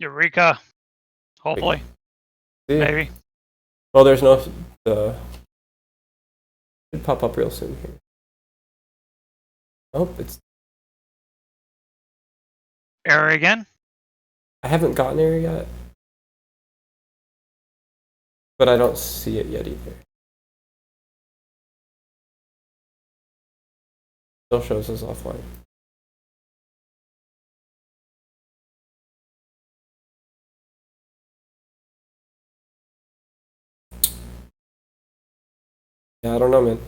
Eureka. Hopefully. See? Maybe. Well, there's no... Should pop up real soon here. Oh, it's... Error again? I haven't gotten there yet. But I don't see it yet either. Still shows us offline. Yeah, I don't know, man.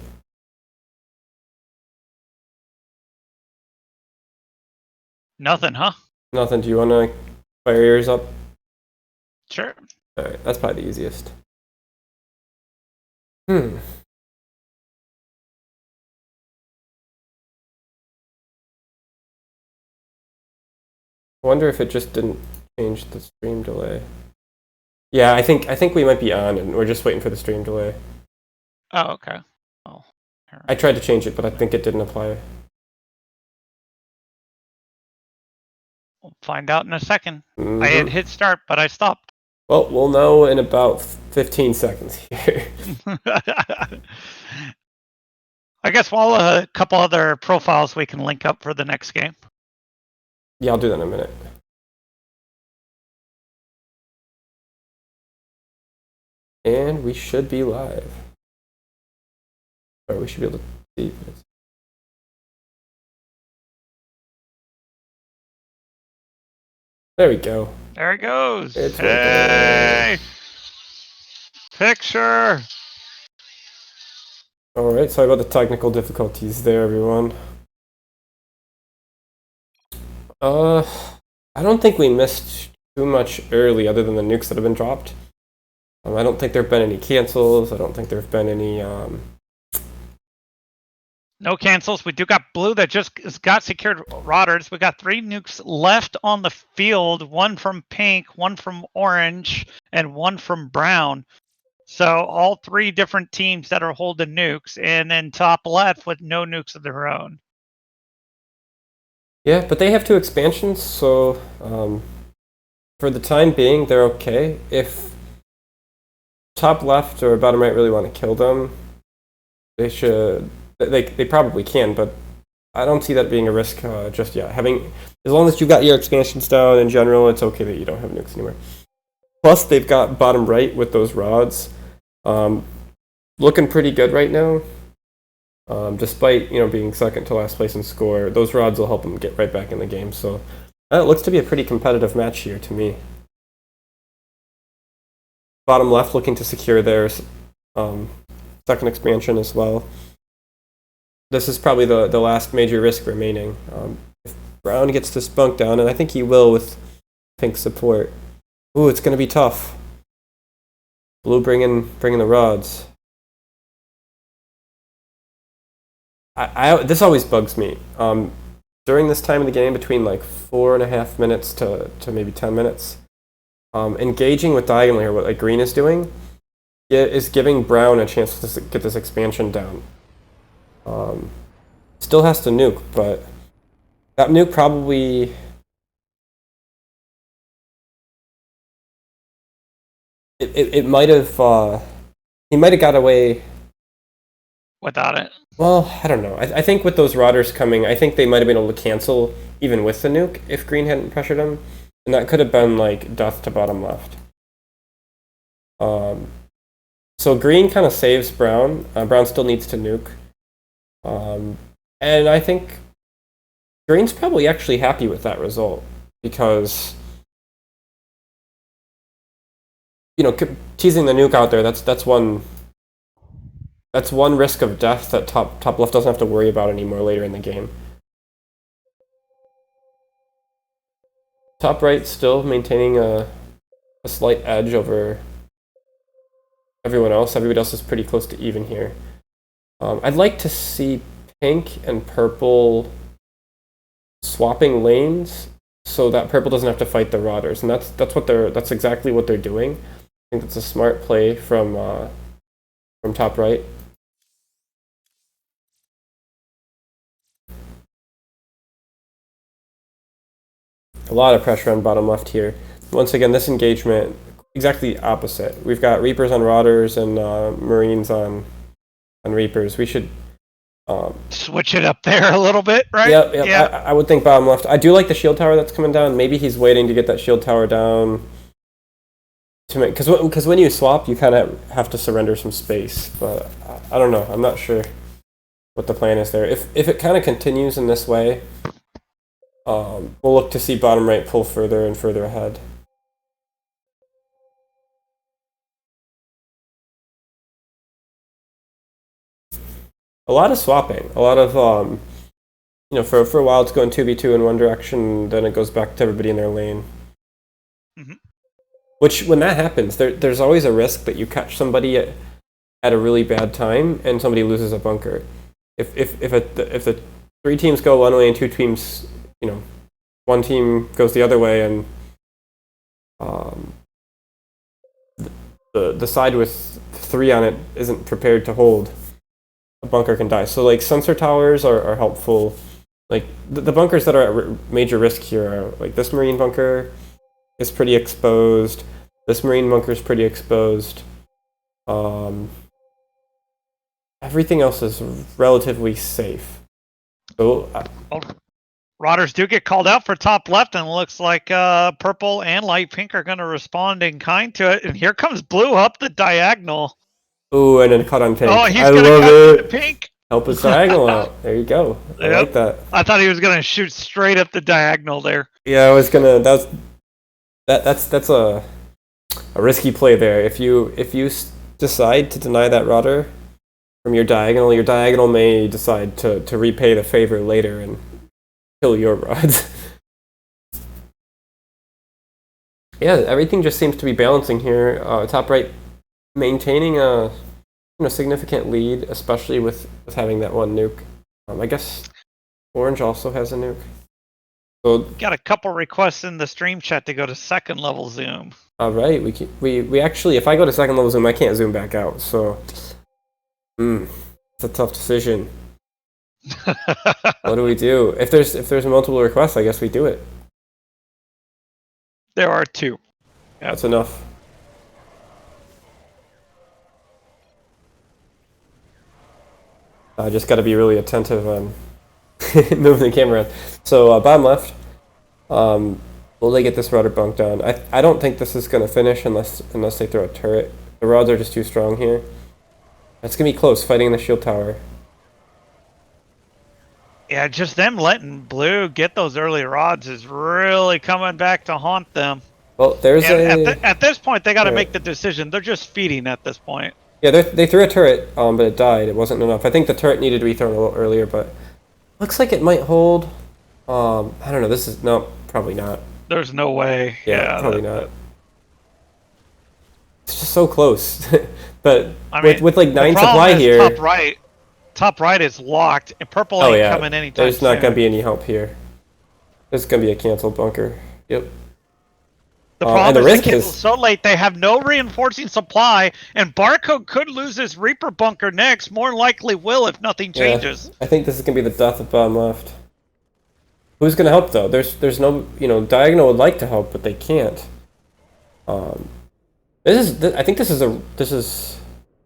Nothing, huh? Nothing. Do you want to fire yours up? Sure. Alright, that's probably the easiest. I wonder if it just didn't change the stream delay. Yeah, I think we might be on, and we're just waiting for the stream delay. Oh, okay. Oh. I tried to change it, but I think it didn't apply. We'll find out in a second. Mm-hmm. I had hit start, but I stopped. Well, we'll know in about 15 seconds here. I guess while a couple other profiles we can link up for the next game. Yeah, I'll do that in a minute. And we should be live. Or we should be able to see this. There we go. There it goes. It's hey! Picture! Alright, sorry about the technical difficulties there, everyone. I don't think we missed too much early other than the nukes that have been dropped. I don't think there have been any cancels. I don't think there have been any... No cancels. We do got blue that just got secured rotters. We got 3 nukes left on the field. 1 from pink, 1 from orange, and 1 from brown. So all 3 different teams that are holding nukes, and then top left with no nukes of their own. Yeah, but they have 2 expansions, so for the time being, they're okay. If top left or bottom right really want to kill them, they should. They probably can, but I don't see that being a risk just yet. As long as you've got your expansions down in general, it's okay that you don't have nukes anywhere. Plus, they've got bottom right with those rods, looking pretty good right now. Despite being second to last place in score, those rods will help them get right back in the game. So it looks to be a pretty competitive match here to me. Bottom left looking to secure their second expansion as well. This is probably the last major risk remaining. If Brown gets this bunk down, and I think he will with pink support. Ooh, it's going to be tough. Blue bringing the rods. This always bugs me. During this time of the game, between like 4.5 minutes to maybe 10 minutes, engaging with diagonal here, what like green is doing, is giving brown a chance to get this expansion down. Still has to nuke, but that nuke probably... It might have... he might have got away... Without it? Well, I don't know. I think with those rotters coming, I think they might have been able to cancel even with the nuke if green hadn't pressured him. And that could have been like death to bottom left. So green kind of saves brown. Brown still needs to nuke. And I think green's probably actually happy with that result because, teasing the nuke out there, that's one risk of death that top left doesn't have to worry about anymore later in the game. Top right still maintaining a slight edge over everyone else. Everybody else is pretty close to even here. I'd like to see pink and purple swapping lanes so that purple doesn't have to fight the rotters, and that's exactly what they're doing. I think that's a smart play from top right. A lot of pressure on bottom left here. once again, this engagement, exactly the opposite. We've got Reapers on Rotters and Marines on Reapers. We should switch it up there a little bit, right? Yep. Yeah. I would think bottom left. I do like the shield tower that's coming down. Maybe he's waiting to get that shield tower down to make, because when you swap, you kind of have to surrender some space. But I don't know. I'm not sure what the plan is there. If it kind of continues in this way, we'll look to see bottom right pull further and further ahead. A lot of swapping. A lot of for a while it's going 2v2 in one direction, then it goes back to everybody in their lane. Mm-hmm. Which, when that happens, there's always a risk that you catch somebody at a really bad time and somebody loses a bunker. If the 3 teams go one way and 2 teams, one team goes the other way, and the side with 3 on it isn't prepared to hold, a bunker can die. So like sensor towers are helpful. Like the bunkers that are at major risk here are like this Marine bunker is pretty exposed. This Marine bunker is pretty exposed. Everything else is relatively safe. So Rotters do get called out for top left, and it looks like purple and light pink are going to respond in kind to it. And here comes blue up the diagonal. Ooh, and then cut on pink. Oh, he's I going to love cut pink. Help his diagonal out. There you go. I like that. I thought he was going to shoot straight up the diagonal there. Yeah, I was gonna. That's a risky play there. If you decide to deny that Rotter from your diagonal may decide to repay the favor later and kill your rods. Yeah, everything just seems to be balancing here. Top right maintaining a significant lead, especially with having that one nuke. I guess orange also has a nuke. So got a couple requests in the stream chat to go to second level zoom. All right, we actually, if I go to second level zoom, I can't zoom back out. So, it's a tough decision. What do we do? If there's multiple requests, I guess we do it. There are 2. Yep. That's enough. I just got to be really attentive on moving the camera. So bottom left, will they get this Rudder bunk down? I don't think this is going to finish unless they throw a turret. The rods are just too strong here. It's going to be close, fighting in the shield tower. Yeah, just them letting blue get those early rods is really coming back to haunt them. Well, there's at this point, they got to make the decision. They're just feeding at this point. Yeah, they threw a turret, but it died. It wasn't enough. I think the turret needed to be thrown a little earlier, but looks like it might hold. I don't know. No, probably not. There's no way. Yeah, probably not. It's just so close. But with like 9 supply here, top right is locked, and purple ain't coming anytime there's not gonna be any help here. There's gonna be a canceled bunker. Yep. The problem is they get so late, they have no reinforcing supply, and Barcode could lose his Reaper bunker next. More likely will if nothing changes. I think this is going to be the death of bottom left. Who's going to help, though? There's no... Diagonal would like to help, but they can't. I think this is...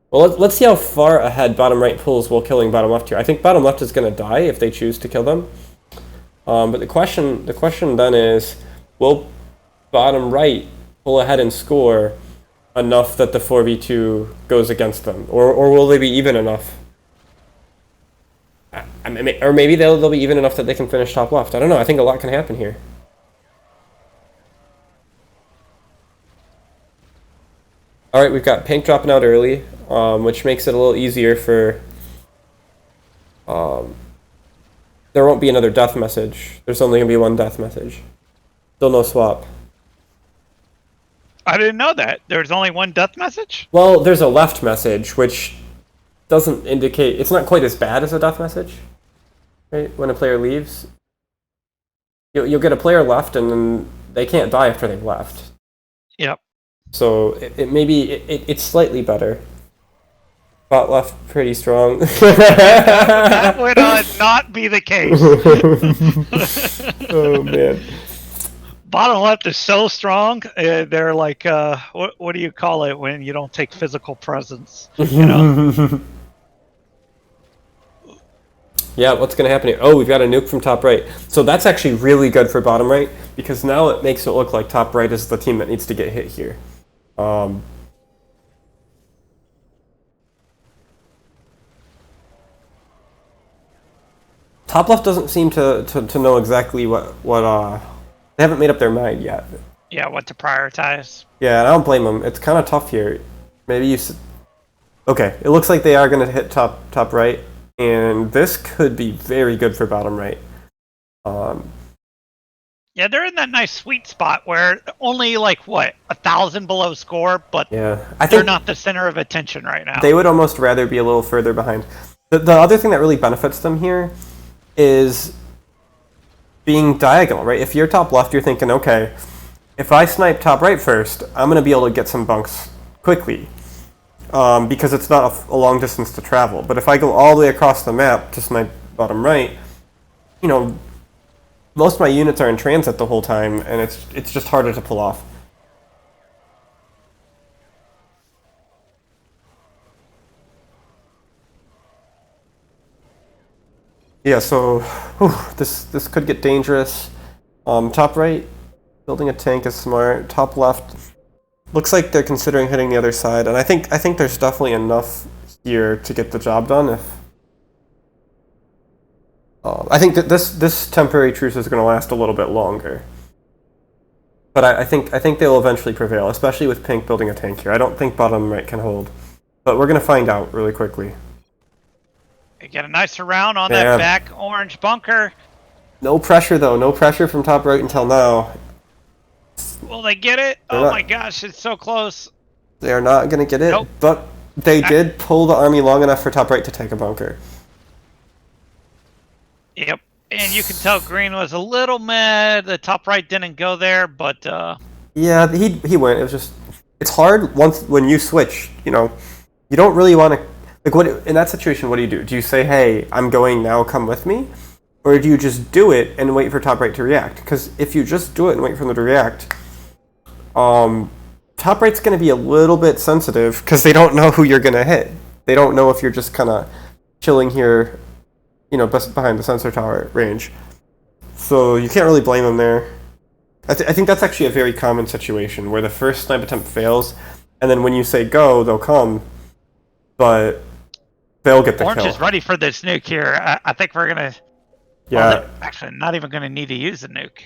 Well, let's see how far ahead bottom right pulls while killing bottom left here. I think bottom left is going to die if they choose to kill them. But the question then is, will bottom right pull ahead and score enough that the 4v2 goes against them, or will they be even enough? Or maybe they'll be even enough that they can finish top left. I don't know. I think a lot can happen here. All right, we've got pink dropping out early, which makes it a little easier for. There won't be another death message. There's only gonna be one death message. Still no swap. I didn't know that. There's only one death message? Well, there's a left message, which doesn't indicate... It's not quite as bad as a death message, right? When a player leaves. You'll get a player left, and then they can't die after they've left. Yep. So it's slightly better. Bot left pretty strong. That would not be the case. Oh, man. Bottom left is so strong. They're like, what do you call it when you don't take physical presence? You know. Yeah, what's going to happen here? Oh, we've got a nuke from top right. So that's actually really good for bottom right, because now it makes it look like top right is the team that needs to get hit here. Top left doesn't seem to know exactly what they haven't made up their mind yet. Yeah, what to prioritize. Yeah, and I don't blame them. It's kind of tough here. Maybe you... Okay, it looks like they are going to hit top right, and this could be very good for bottom right. Yeah, they're in that nice sweet spot where only like what 1,000 below score, but yeah, they're not the center of attention right now. They would almost rather be a little further behind. The other thing that really benefits them here is being diagonal, right? If you're top left, you're thinking, okay, if I snipe top right first, I'm going to be able to get some bunks quickly, because it's not a long distance to travel. But if I go all the way across the map to snipe bottom right, you know, most of my units are in transit the whole time, and it's just harder to pull off. Yeah, so this could get dangerous. Top right, building a tank is smart. Top left, looks like they're considering hitting the other side, and I think there's definitely enough here to get the job done. If I think that this temporary truce is going to last a little bit longer, but I think they'll eventually prevail, especially with pink building a tank here. I don't think bottom right can hold, but we're going to find out really quickly. They get a nice round on that back orange bunker. No pressure though. No pressure from top right until now. Will they get it? Oh my gosh, it's so close. They are not going to get it, nope. But they did pull the army long enough for top right to take a bunker. Yep, and you can tell green was a little mad. The top right didn't go there, but yeah, he went. It was just, it's hard when you switch. You know, you don't really want to, like, what in that situation. What do? Do you say, "Hey, I'm going now. Come with me," or do you just do it and wait for top right to react? Because if you just do it and wait for them to react, top right's going to be a little bit sensitive because they don't know who you're going to hit. They don't know if you're just kind of chilling here, you know, behind the sensor tower range. So you can't really blame them there. I think that's actually a very common situation where the first snipe attempt fails, and then when you say go, they'll come, but they'll get the Orange kill. Orange is ready for this nuke here. I think we're going to... Yeah. Well, actually, not even going to need to use the nuke.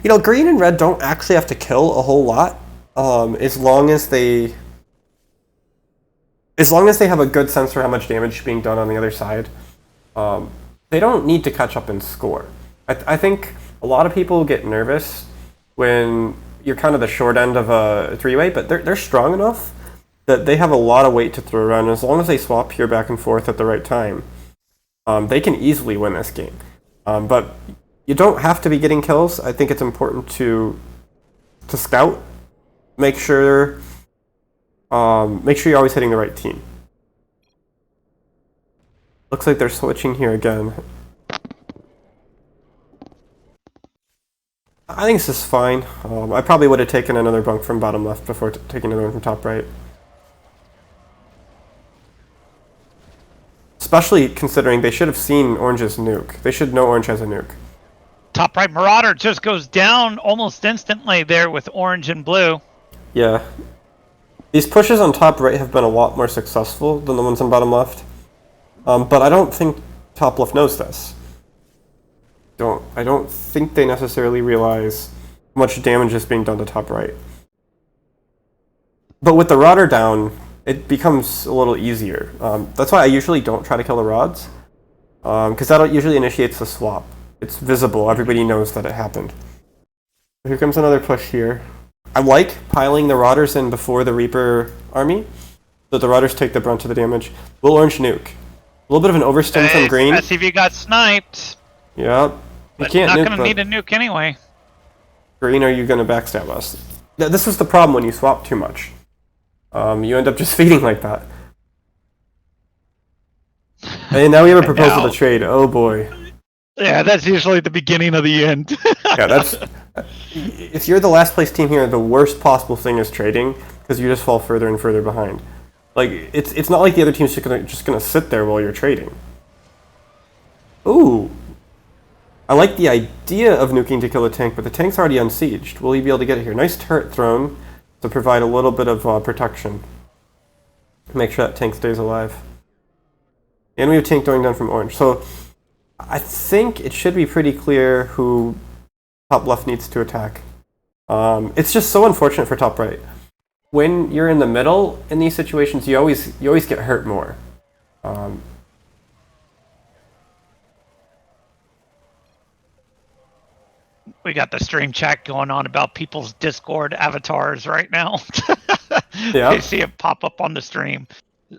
You know, green and red don't actually have to kill a whole lot, as long as they have a good sense for how much damage is being done on the other side. They don't need to catch up and score. I think a lot of people get nervous when you're kind of the short end of a three-way, but they're strong enough that they have a lot of weight to throw around. As long as they swap here back and forth at the right time, they can easily win this game. But you don't have to be getting kills. I think it's important to scout, make sure you're always hitting the right team. Looks like they're switching here again. I think this is fine. I probably would have taken another bunk from bottom left before taking another one from top right. Especially considering they should have seen Orange's nuke. They should know Orange has a nuke. Top right Marauder just goes down almost instantly there with orange and blue. Yeah. These pushes on top right have been a lot more successful than the ones on bottom left. But I don't think top left knows this. I don't think they necessarily realize how much damage is being done to top right. But with the Rodder down, it becomes a little easier. That's why I usually don't try to kill the rods, because that usually initiates the swap. It's visible. Everybody knows that it happened. Here comes another push here. I like piling the Rodders in before the Reaper army, so the Rodders take the brunt of the damage. Will Orange nuke. A little bit of an overstim from green. SCV got sniped. Yep. You can't not nuke, going to need a nuke anyway. Green, are you going to backstab us? This is the problem when you swap too much. You end up just feeding like that. And now we have a proposal to trade. Oh boy. Yeah, that's usually the beginning of the end. Yeah, that's if you're the last place team here, the worst possible thing is trading because you just fall further and further behind. Like it's not like the other team's just gonna sit there while you're trading. Ooh, I like the idea of nuking to kill a tank, but the tank's already unsieged. Will he be able to get it here? Nice turret thrown to provide a little bit of protection. Make sure that tank stays alive. And we have tank going down from orange. So I think it should be pretty clear who top left needs to attack. It's just so unfortunate for top right. When you're in the middle in these situations, you always get hurt more. We got the stream chat going on about people's Discord avatars right now. Yeah. You see it pop up on the stream.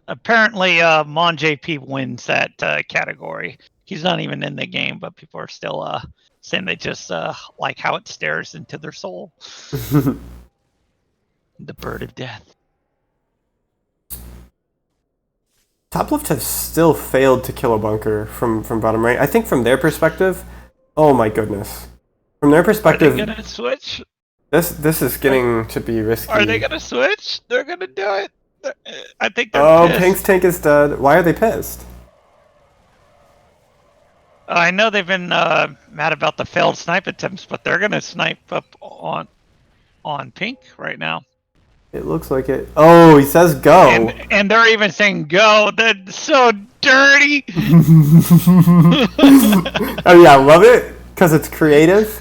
Apparently, Mon JP wins that category. He's not even in the game, but people are still saying they just like how it stares into their soul. The bird of death. Top left has still failed to kill a bunker from bottom right. I think from their perspective, oh my goodness. From their perspective, are they gonna switch? This is getting to be risky. Are they gonna switch? They're gonna do it. I think they're pissed. Pink's tank is dead. Why are they pissed? I know they've been mad about the failed snipe attempts, but they're gonna snipe up on Pink right now. It looks like it. Oh, he says go. And they're even saying go. That's so dirty. Oh yeah, I love it because it's creative,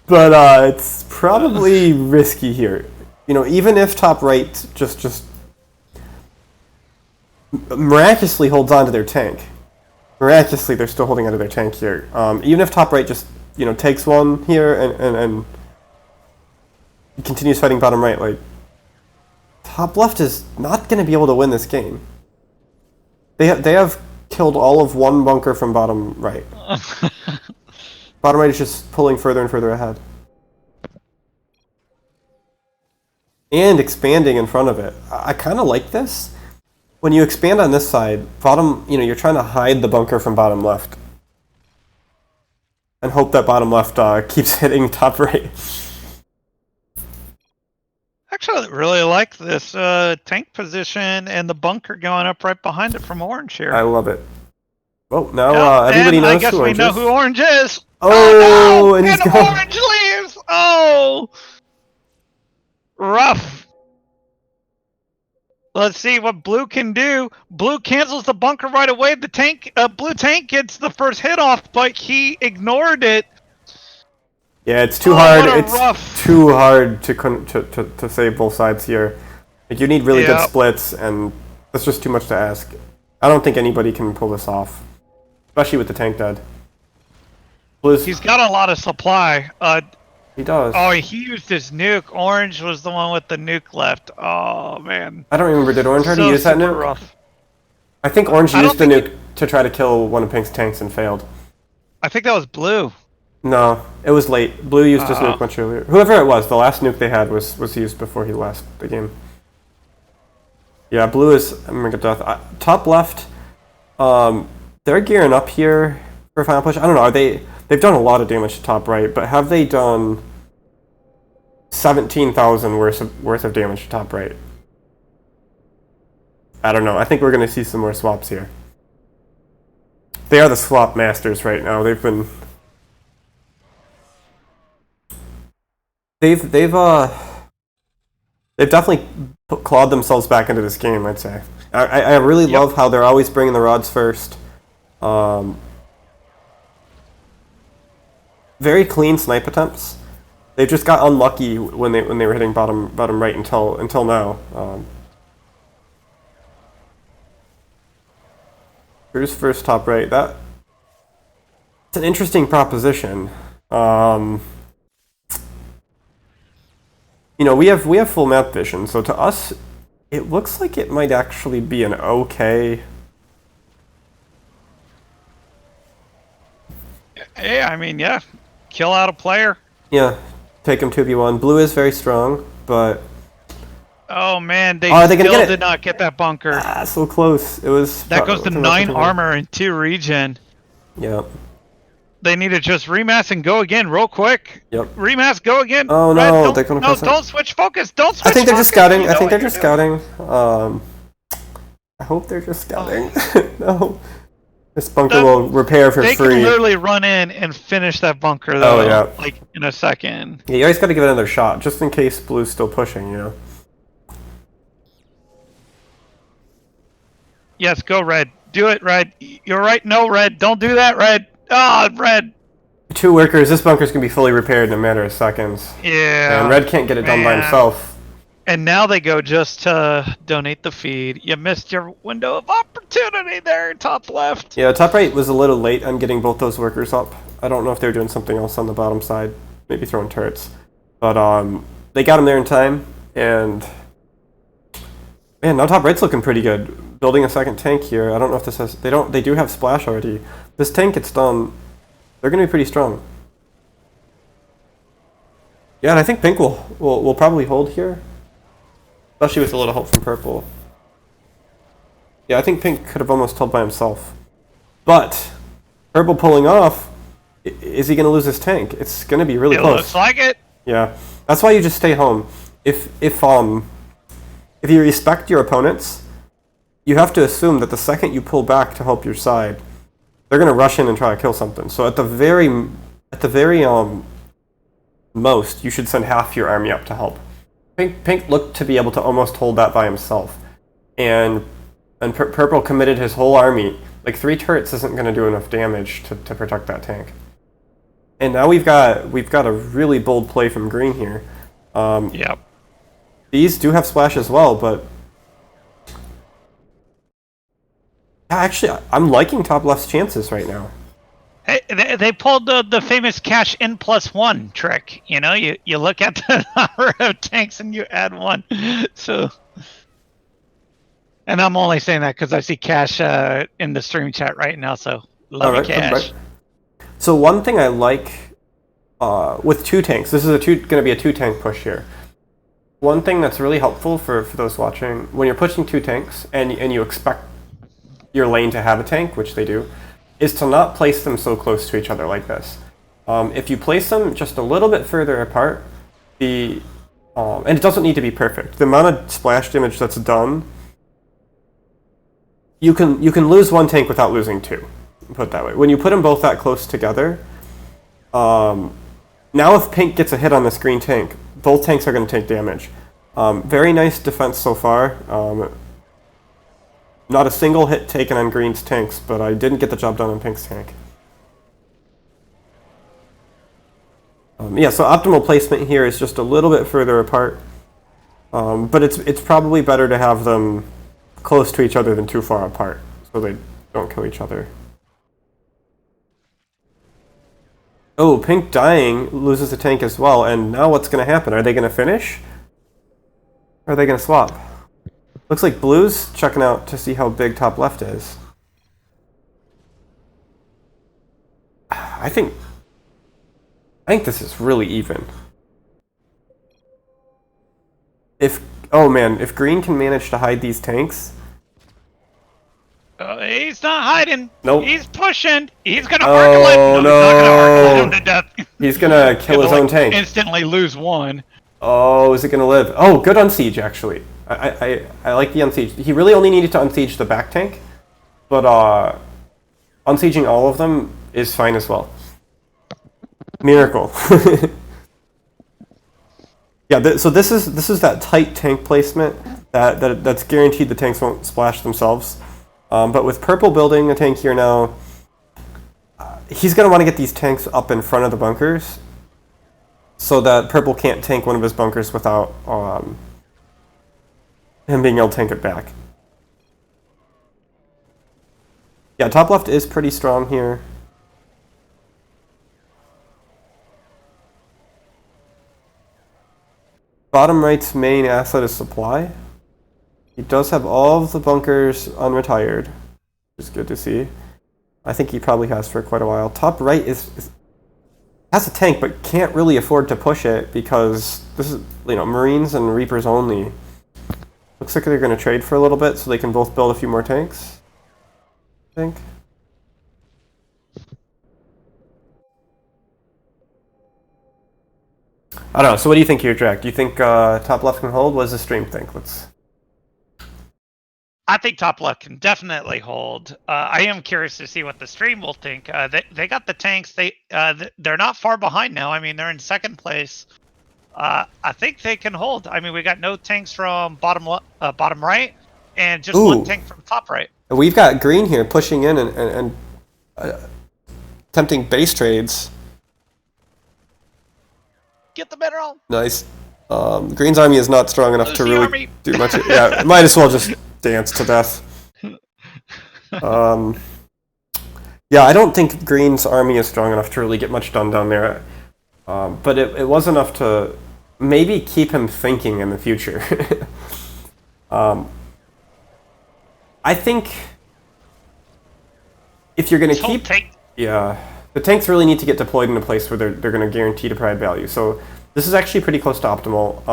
but it's probably risky here. You know, even if top right just miraculously holds on to their tank. Miraculously, they're still holding onto their tank here. Even if top right just takes one here and continues fighting bottom right, like top left is not going to be able to win this game. They have killed all of one bunker from bottom right. Bottom right is just pulling further and further ahead. And expanding in front of it. I kind of like this. When you expand on this side, bottom, you're trying to hide the bunker from bottom left. And hope that bottom left keeps hitting top right. Actually, I really like this tank position and the bunker going up right behind it from orange here. I love it. Oh, now everybody knows who orange is. I guess we know who orange is. Oh, no! and he's going. Orange leaves. Oh, rough. Let's see what blue can do. Blue cancels the bunker right away. The tank, blue tank gets the first hit off, but he ignored it. Yeah, it's too hard. It's too hard to save both sides here. Like you need really good splits, and that's just too much to ask. I don't think anybody can pull this off, especially with the tank dead. He's got a lot of supply. He does. Oh, he used his nuke. Orange was the one with the nuke left. Oh, man. I don't remember. Did Orange already use that nuke? Rough. I think Orange used the nuke to try to kill one of Pink's tanks and failed. I think that was Blue. No, it was late. Blue used his nuke much earlier. Whoever it was, the last nuke they had was used before he left the game. Yeah, Blue is mega death. Top left, they're gearing up here for a final push. I don't know. They've done a lot of damage to top right, but have they done 17,000 worth of damage to top right? I don't know. I think we're going to see some more swaps here. They are the swap masters right now. They've definitely clawed themselves back into this game, I'd say. I really love how they're always bringing the rods first. Very clean snipe attempts. They just got unlucky when they were hitting bottom right until now. Here's first top right. That's an interesting proposition. We have full map vision, so to us, it looks like it might actually be an okay. Hey, I mean, yeah. Kill out a player. Yeah, take him 2v1. Blue is very strong, but... Oh, man, they still did not get that bunker. So close. It was... That goes to 9 armor and 2 regen. Yeah. They need to just remass and go again real quick. Yep. Remass, go again. Oh Red, no, don't, they're gonna no, press it. don't switch focus. Don't switch I think they're just focus. scouting. You I know think they're what just you're doing. scouting. I hope they're just scouting. No. This bunker will repair for They free. can literally run in and finish that bunker though. Oh, yeah. Like in a second. Yeah, you always got to give it another shot, just in case blue's still pushing, you know? Yes, go red. Do it, red. You're right. No, red. Don't do that, red. Ah, red. 2 workers, this bunker's going to be fully repaired in a matter of seconds. Yeah. And red can't get it done by himself. And now they go just to donate the feed. You missed your window of opportunity there, top left. Yeah, top right was a little late on getting both those workers up. I don't know if they were doing something else on the bottom side, maybe throwing turrets. But they got him there in time, and man, now top right's looking pretty good. Building a second tank here. I don't know if this has they do have splash already. This tank gets done, they're gonna be pretty strong. Yeah, and I think pink will probably hold here. Especially with a little help from purple. Yeah, I think pink could have almost held by himself. But purple pulling off, is he going to lose his tank? It's going to be really close. It looks like it. Yeah, that's why you just stay home. If you respect your opponents, you have to assume that the second you pull back to help your side, they're going to rush in and try to kill something. So at the very most, you should send half your army up to help. Pink looked to be able to almost hold that by himself, and purple committed his whole army. Like 3 turrets isn't going to do enough damage to protect that tank. And now we've got a really bold play from green here. Yep. These do have splash as well, but yeah, actually, I'm liking top left's chances right now. Hey, they pulled the famous cash N+1 trick. You know, you look at the number of tanks and you add 1. So, and I'm only saying that because I see Cash in the stream chat right now. So love you, Cash. Right. So one thing I like with 2 tanks, this is going to be a 2 tank push here. One thing that's really helpful for those watching, when you're pushing 2 tanks and you expect your lane to have a tank, which they do, is to not place them so close to each other like this. If you place them just a little bit further apart, and it doesn't need to be perfect. The amount of splash damage that's done, you can lose 1 tank without losing 2. Put it that way. When you put them both that close together, now if pink gets a hit on this green tank, both tanks are going to take damage. Very nice defense so far. Not a single hit taken on green's tanks, but I didn't get the job done on pink's tank. Yeah, so optimal placement here is just a little bit further apart. But it's probably better to have them close to each other than too far apart, so they don't kill each other. Oh, pink dying loses a tank as well, and now what's going to happen? Are they going to finish? Or are they going to swap? Looks like blue's checking out to see how big top left is. I think this is really even. Oh man, if green can manage to hide these tanks. He's not hiding. Nope. He's pushing. He's gonna arculate. No, he's not gonna arculate him to death. He's gonna kill his own tank. Instantly lose 1. Oh, is it gonna live? Oh, good unsiege actually. I like the unsiege. He really only needed to unsiege the back tank, but unsieging all of them is fine as well. Miracle. Yeah, so this is that tight tank placement that's guaranteed the tanks won't splash themselves. But with purple building a tank here now, he's going to want to get these tanks up in front of the bunkers so that purple can't tank one of his bunkers without him being able to tank it back. Yeah, top left is pretty strong here. Bottom right's main asset is supply. He does have all of the bunkers unretired, which is good to see. I think he probably has for quite a while. Top right has a tank, but can't really afford to push it because this is, Marines and Reapers only. Looks like they're going to trade for a little bit so they can both build a few more tanks, I think. I don't know. So what do you think here, Jack? Do you think top left can hold? What does the stream think? I think top left can definitely hold. I am curious to see what the stream will think. They got the tanks. They're not far behind now. I mean, they're in second place. I think they can hold. I mean, we got no tanks from bottom right, and just one tank from top right. We've got green here pushing in and attempting base trades. Get the mineral. Nice. Green's army is not strong enough to really army. do much. Yeah, might as well just dance to death. Yeah, I don't think Green's army is strong enough to really get much done down there. But it was enough to maybe keep him thinking in the future. I think if you're going to keep... Yeah, the tanks really need to get deployed in a place where they're going to guarantee to pride value. So this is actually pretty close to optimal.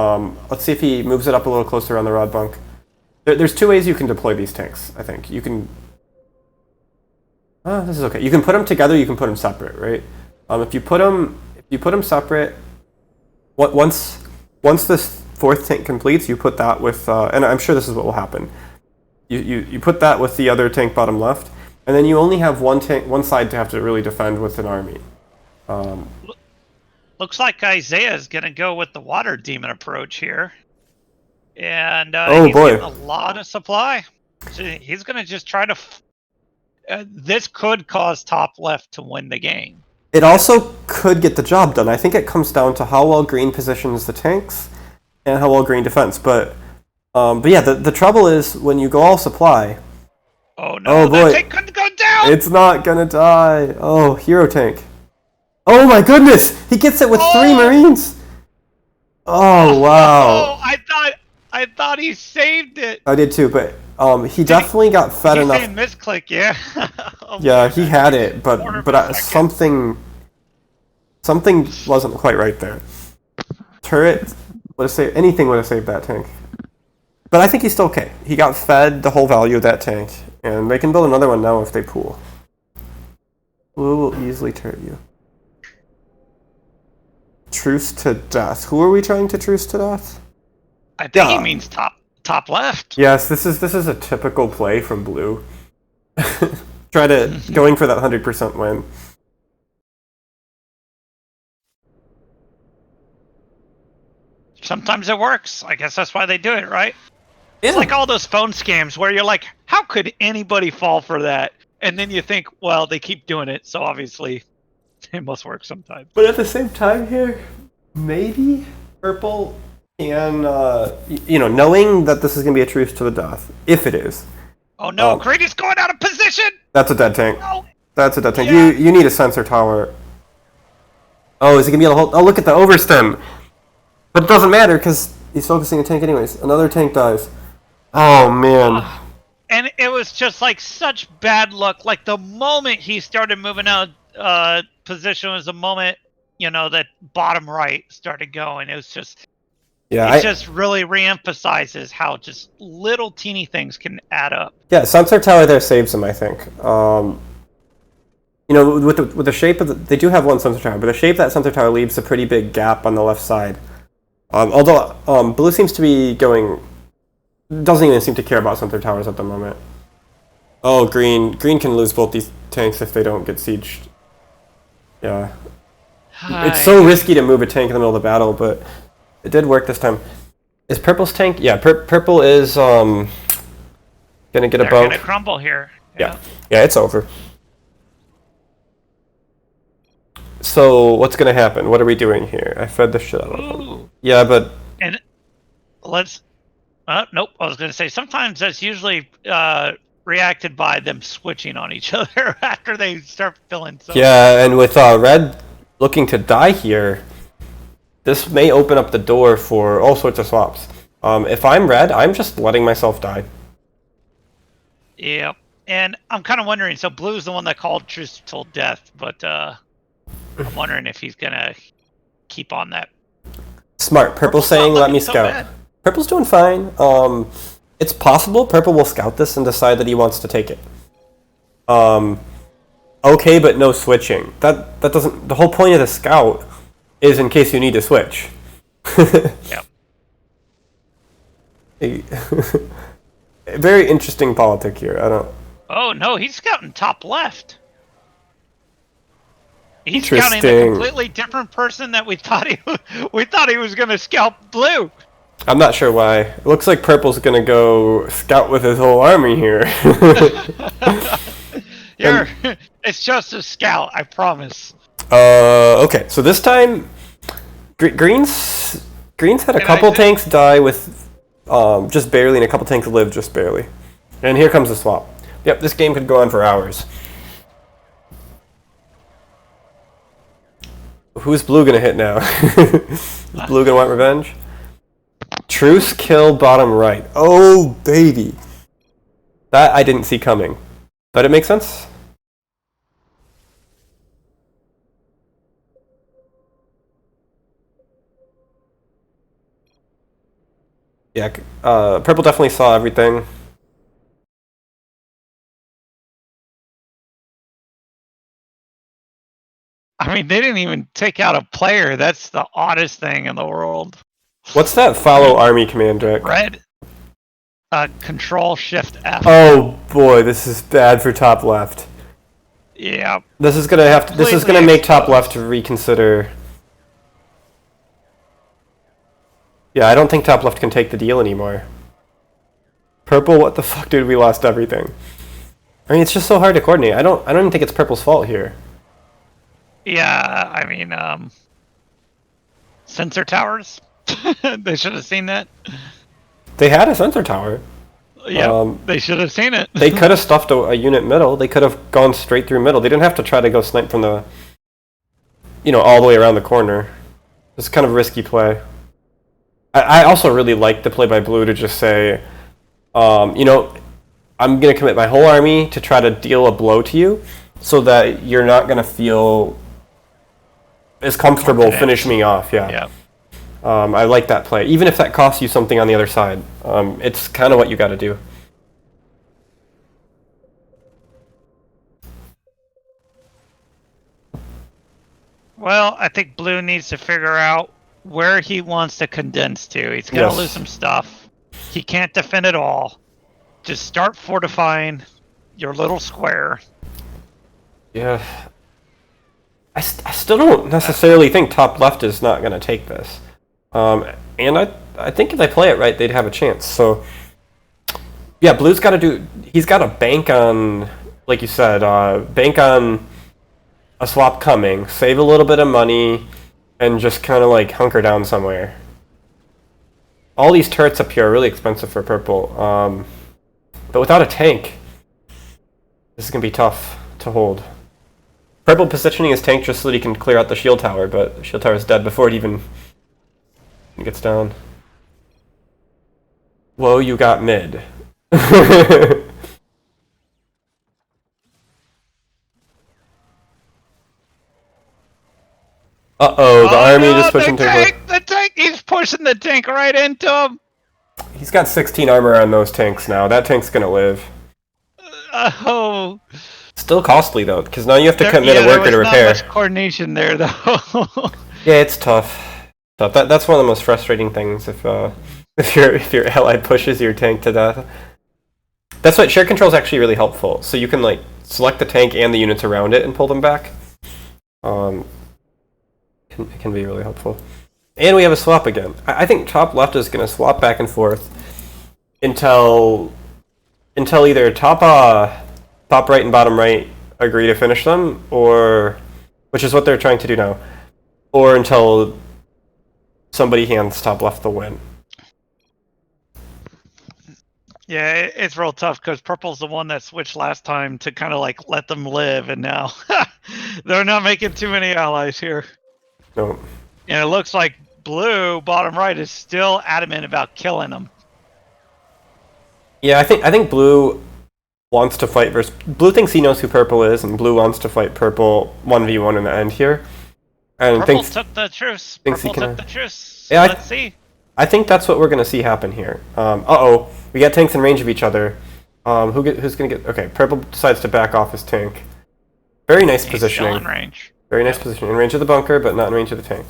Let's see if he moves it up a little closer on the rod bunk. There's two ways you can deploy these tanks, I think. You can... this is okay. You can put them together, you can put them separate, right? If you put them separate, once this fourth tank completes, you put that with... and I'm sure this is what will happen. You put that with the other tank bottom left, and then you only have one side to have to really defend with an army. Looks like Isaiah is going to go with the water demon approach here. And he's getting a lot of supply. So he's going to just try to... this could cause top left to win the game. It also could get the job done. I think it comes down to how well green positions the tanks and how well green defends. But yeah, the trouble is when you go all supply... Oh no, that tank couldn't go down! It's not gonna die. Oh, hero tank. Oh my goodness! He gets it with 3 Marines! Oh, wow. Oh, I thought he saved it. I did too, but he definitely got fed enough. He's saying misclick, yeah. Yeah, he had it, but something wasn't quite right there. Turret would have saved anything. Would have saved that tank. But I think he's still okay. He got fed the whole value of that tank, and they can build another one now if they pool. Blue will easily turret you. Truce to death. Who are we trying to truce to death? I think he means top left. Yes, this is a typical play from blue. Going for that 100% win. Sometimes it works. I guess that's why they do it, right? Yeah. It's like all those phone scams where you're like, how could anybody fall for that? And then you think, well, they keep doing it, so obviously it must work sometimes. But at the same time here, maybe purple can, knowing that this is going to be a truce to the death, if it is. Oh no, green is going out of position! That's a dead tank. No. That's a dead tank. Yeah. You need a sensor tower. Oh, is he going to be able to hold? Oh, look at the overstem! But it doesn't matter, because he's focusing a tank anyways. Another tank dies. Oh, man. And it was just like such bad luck. Like the moment he started moving out position was the moment, that bottom right started going. It was just... Yeah, it just really reemphasizes how just little teeny things can add up. Yeah, sensor tower there saves him, I think. With the shape of they do have one sensor tower, but the shape that sensor tower leaves a pretty big gap on the left side. Although blue seems to be doesn't even seem to care about sensor towers at the moment. Oh, green can lose both these tanks if they don't get sieged. Yeah, it's so risky to move a tank in the middle of the battle, but. It did work this time. Is purple's tank? Yeah, purple is gonna get a bump. They're gonna crumble here. Yeah, it's over. So what's gonna happen? What are we doing here? I fed the shit out of them. Yeah, but and let's. Nope. I was gonna say sometimes that's usually reacted by them switching on each other after they start filling. Yeah, and with red looking to die here. This may open up the door for all sorts of swaps. If I'm red, I'm just letting myself die. Yeah, and I'm kind of wondering, so blue's the one that called truce till death, but I'm wondering if he's going to keep on that. Smart. Purple's saying, let me scout. Purple's doing fine. It's possible Purple will scout this and decide that he wants to take it. Okay, but no switching. That doesn't... The whole point of the scout is in case you need to switch. Yep. Very interesting politic here. I don't. Oh no, he's scouting top left. He's scouting a Interesting. completely different person that we thought he was gonna scout blue. I'm not sure why. It looks like purple's gonna go scout with his whole army here. It's just a scout, I promise. Okay, so this time, Greens had a couple tanks die with just barely, and a couple tanks live just barely. And here comes the swap. Yep, this game could go on for hours. Who's blue gonna hit now? Is blue gonna want revenge? Truce kill bottom right. Oh, baby. That I didn't see coming. But it makes sense. Yeah, purple definitely saw everything. I mean, they didn't even take out a player. That's the oddest thing in the world. What's that follow army command, Rick? Red. Control Shift F. Oh boy, this is bad for top left. Yeah. This is gonna make top left reconsider. Yeah, I don't think top left can take the deal anymore. Purple, what the fuck, dude? We lost everything. I mean, it's just so hard to coordinate. I don't even think it's purple's fault here. Yeah, I mean, sensor towers. They should have seen that. They had a sensor tower. Yeah, they should have seen it. They could have stuffed a unit middle. They could have gone straight through middle. They didn't have to try to go snipe from the, all the way around the corner. It's kind of a risky play. I also really like the play by blue to just say, I'm going to commit my whole army to try to deal a blow to you so that you're not going to feel as comfortable finishing me off. Yeah. I like that play. Even if that costs you something on the other side, it's kind of what you got to do. Well, I think blue needs to figure out where he wants to condense to. He's going to lose some stuff. He can't defend it all. Just start fortifying your little square. Yeah. I still don't necessarily think top left is not going to take this. And I think if they play it right, they'd have a chance. So, yeah, blue's got to he's got to bank on, like you said, bank on a swap coming, save a little bit of money, and just kind of like hunker down somewhere. All these turrets up here are really expensive for purple. But without a tank, this is going to be tough to hold. Purple positioning his tank just so that he can clear out the shield tower, but the shield tower is dead before it even gets down. Whoa, you got mid. Uh-oh, the army just pushing through. The tank! He's pushing the tank right into him! He's got 16 armor on those tanks now. That tank's gonna live. Oh. Still costly, though, because now you have to commit a worker to repair. There was not much coordination there, though. Yeah, it's tough. That's one of the most frustrating things if your ally pushes your tank to death. That's why share control is actually really helpful. So you can like select the tank and the units around it and pull them back. It can be really helpful. And we have a swap again. I think top left is going to swap back and forth until either top right and bottom right agree to finish them, or which is what they're trying to do now, or until somebody hands top left the win. Yeah, it's real tough because purple's the one that switched last time to kind of like let them live, and now they're not making too many allies here. No. And it looks like blue, bottom right, is still adamant about killing them. Yeah, I think blue wants to fight versus... Blue thinks he knows who purple is, and blue wants to fight purple 1v1 in the end here. And purple took the truce. Purple took the truce. Yeah, let's see. I think that's what we're going to see happen here. Uh-oh. We got tanks in range of each other. Who's going to get... Okay, purple decides to back off his tank. Very nice positioning. Still in range. Very nice position. In range of the bunker, but not in range of the tank.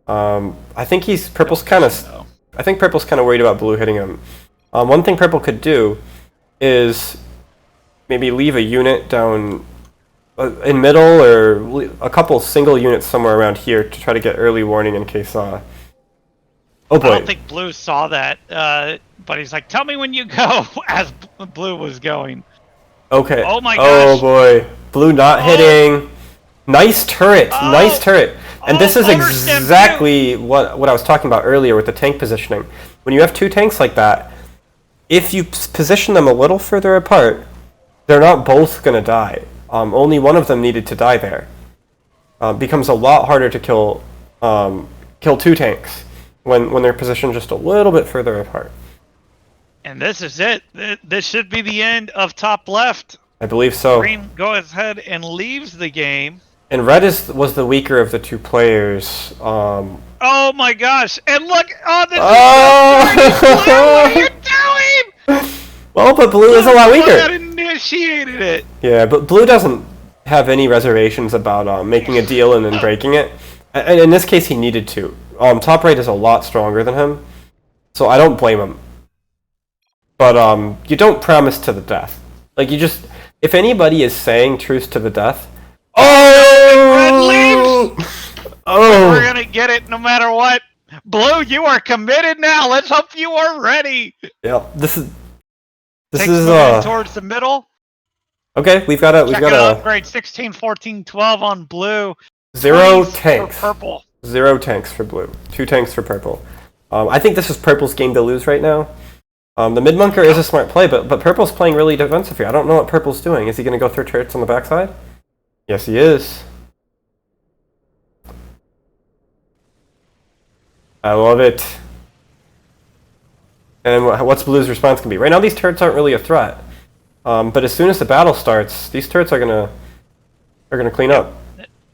I think purple's kind of. No. I think purple's kind of worried about blue hitting him. One thing purple could do is maybe leave a unit down in middle or a couple single units somewhere around here to try to get early warning in case. Oh I boy. don't think Blue saw that, but he's like, "Tell me when you go," as Blue was going. Okay. Oh my Oh gosh! boy. Blue not hitting. Nice turret. Nice Oh! turret. And this is Motor stem too! exactly what I was talking about earlier with the tank positioning. When you have two tanks like that, if you position them a little further apart, they're not both going to die. Only one of them needed to die there. Becomes a lot harder to kill two tanks when they're positioned just a little bit further apart. And this is it. This should be the end of top left. I believe so. Green goes ahead and leaves the game. And red was the weaker of the two players. Oh my gosh! And look! Oh, this Oh! is so dirty! Blue, what are you doing? Well, but blue is a lot weaker. That initiated it. Yeah, but blue doesn't have any reservations about making a deal and then breaking it. And in this case, he needed to. Top right is a lot stronger than him, so I don't blame him. But you don't promise to the death. Like you just, if anybody is saying truce to the death. Oh! Oh! We're gonna get it no matter what. Blue, you are committed now. Let's hope you are ready. Yeah, this is towards the middle. Okay, we've got a upgrade 16, 14, 12 on blue. 0 tanks for purple. 0 tanks for blue. 2 tanks for purple. I think this is purple's game to lose right now. The mid bunker is a smart play, but purple's playing really defensive here. I don't know what purple's doing. Is he going to go through turrets on the backside? Yes, he is. I love it. And what's blue's response going to be? Right now, these turrets aren't really a threat. But as soon as the battle starts, these turrets are gonna clean up.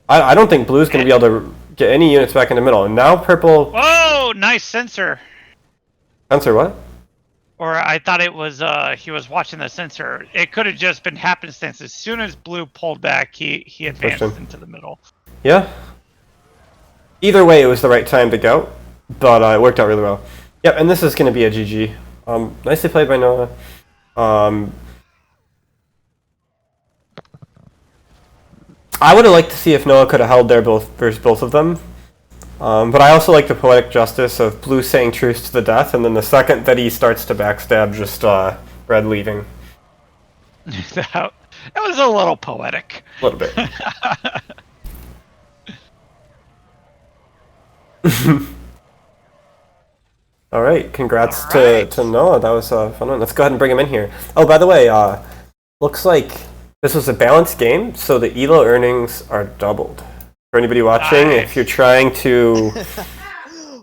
I don't think blue's gonna be able to get any units back in the middle. And now purple. Whoa! Nice sensor. Sensor what? Or I thought it was he was watching the sensor. It could have just been happenstance. As soon as blue pulled back, he advanced into the middle. Yeah. Either way, it was the right time to go, but it worked out really well. Yep, and this is gonna be a GG. Nicely played by Noah. I would have liked to see if Noah could have held there versus both of them. But I also like the poetic justice of blue saying truce to the death, and then the second that he starts to backstab, just red leaving. That was a little poetic. A little bit. All right, congrats to Noah. That was a fun one. Let's go ahead and bring him in here. Oh, by the way, looks like this was a balanced game, so the ELO earnings are doubled. For anybody watching, if you're trying to...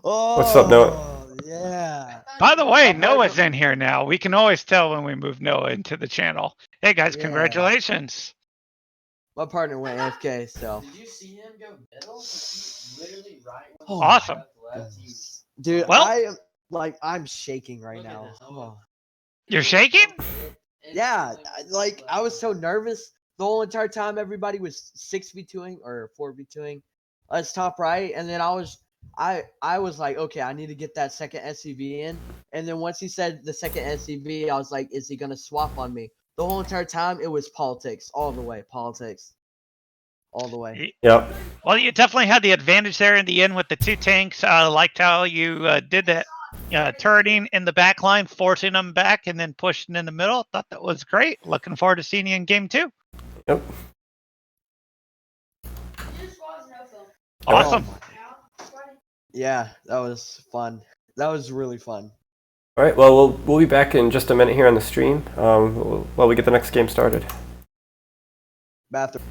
What's up, Noah? Yeah. By the way, Noah's in here now. We can always tell when we move Noah into the channel. Hey guys, congratulations. My partner went AFK, so... Did you see him go middle? He literally right when Oh, awesome. Dude, Well, I'm shaking right now. Oh. You're shaking? Yeah, I was so nervous the whole entire time. Everybody was 6v2ing or 4v2ing us top right, and then I was like, okay, I need to get that second SCV in. And then once he said the second SCV, I was like, is he gonna swap on me? The whole entire time it was politics, all the way, politics, all the way. Yep. Well, you definitely had the advantage there in the end with the 2 tanks. Liked how you did that. Turreting in the back line, forcing them back, and then pushing in the middle. Thought that was great. Looking forward to seeing you in game 2. Yep. Awesome. Yeah, that was fun. That was really fun. All right. Well, we'll be back in just a minute here on the stream while we get the next game started. Bathroom.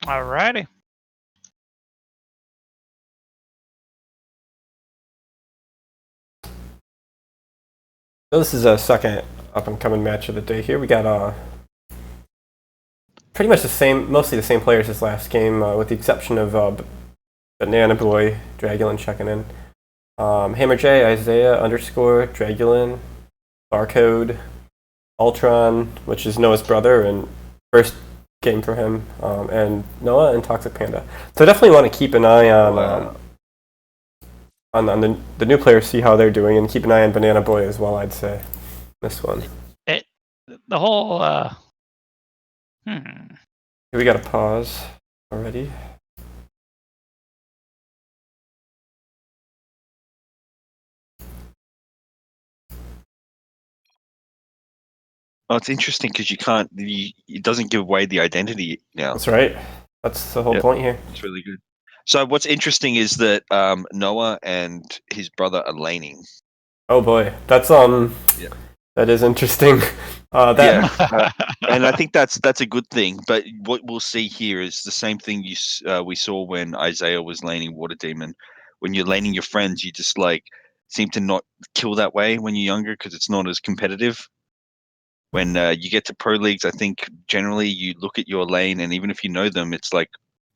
Alrighty. So this is a second up-and-coming match of the day here. We got pretty much the same, mostly the same players as last game, with the exception of Banana Boy, Dragulin checking in. Hammer J, Isaiah, underscore, Dragulin, Barcode, Ultron, which is Noah's brother, and first game for him, and Noah and Toxic Panda. So I definitely want to keep an eye on the new players, see how they're doing, and keep an eye on Banana Boy as well, I'd say. This one. The whole We got a pause already. Oh, it's interesting because you can't. It doesn't give away the identity now. That's right. That's the whole point here. It's really good. So what's interesting is that Noah and his brother are laning. Oh boy, that's that is interesting. And I think that's a good thing. But what we'll see here is the same thing we saw when Isaiah was laning Water Demon. When you're laning your friends, you just like seem to not kill that way when you're younger because it's not as competitive. When you get to pro leagues, I think generally you look at your lane, and even if you know them, it's like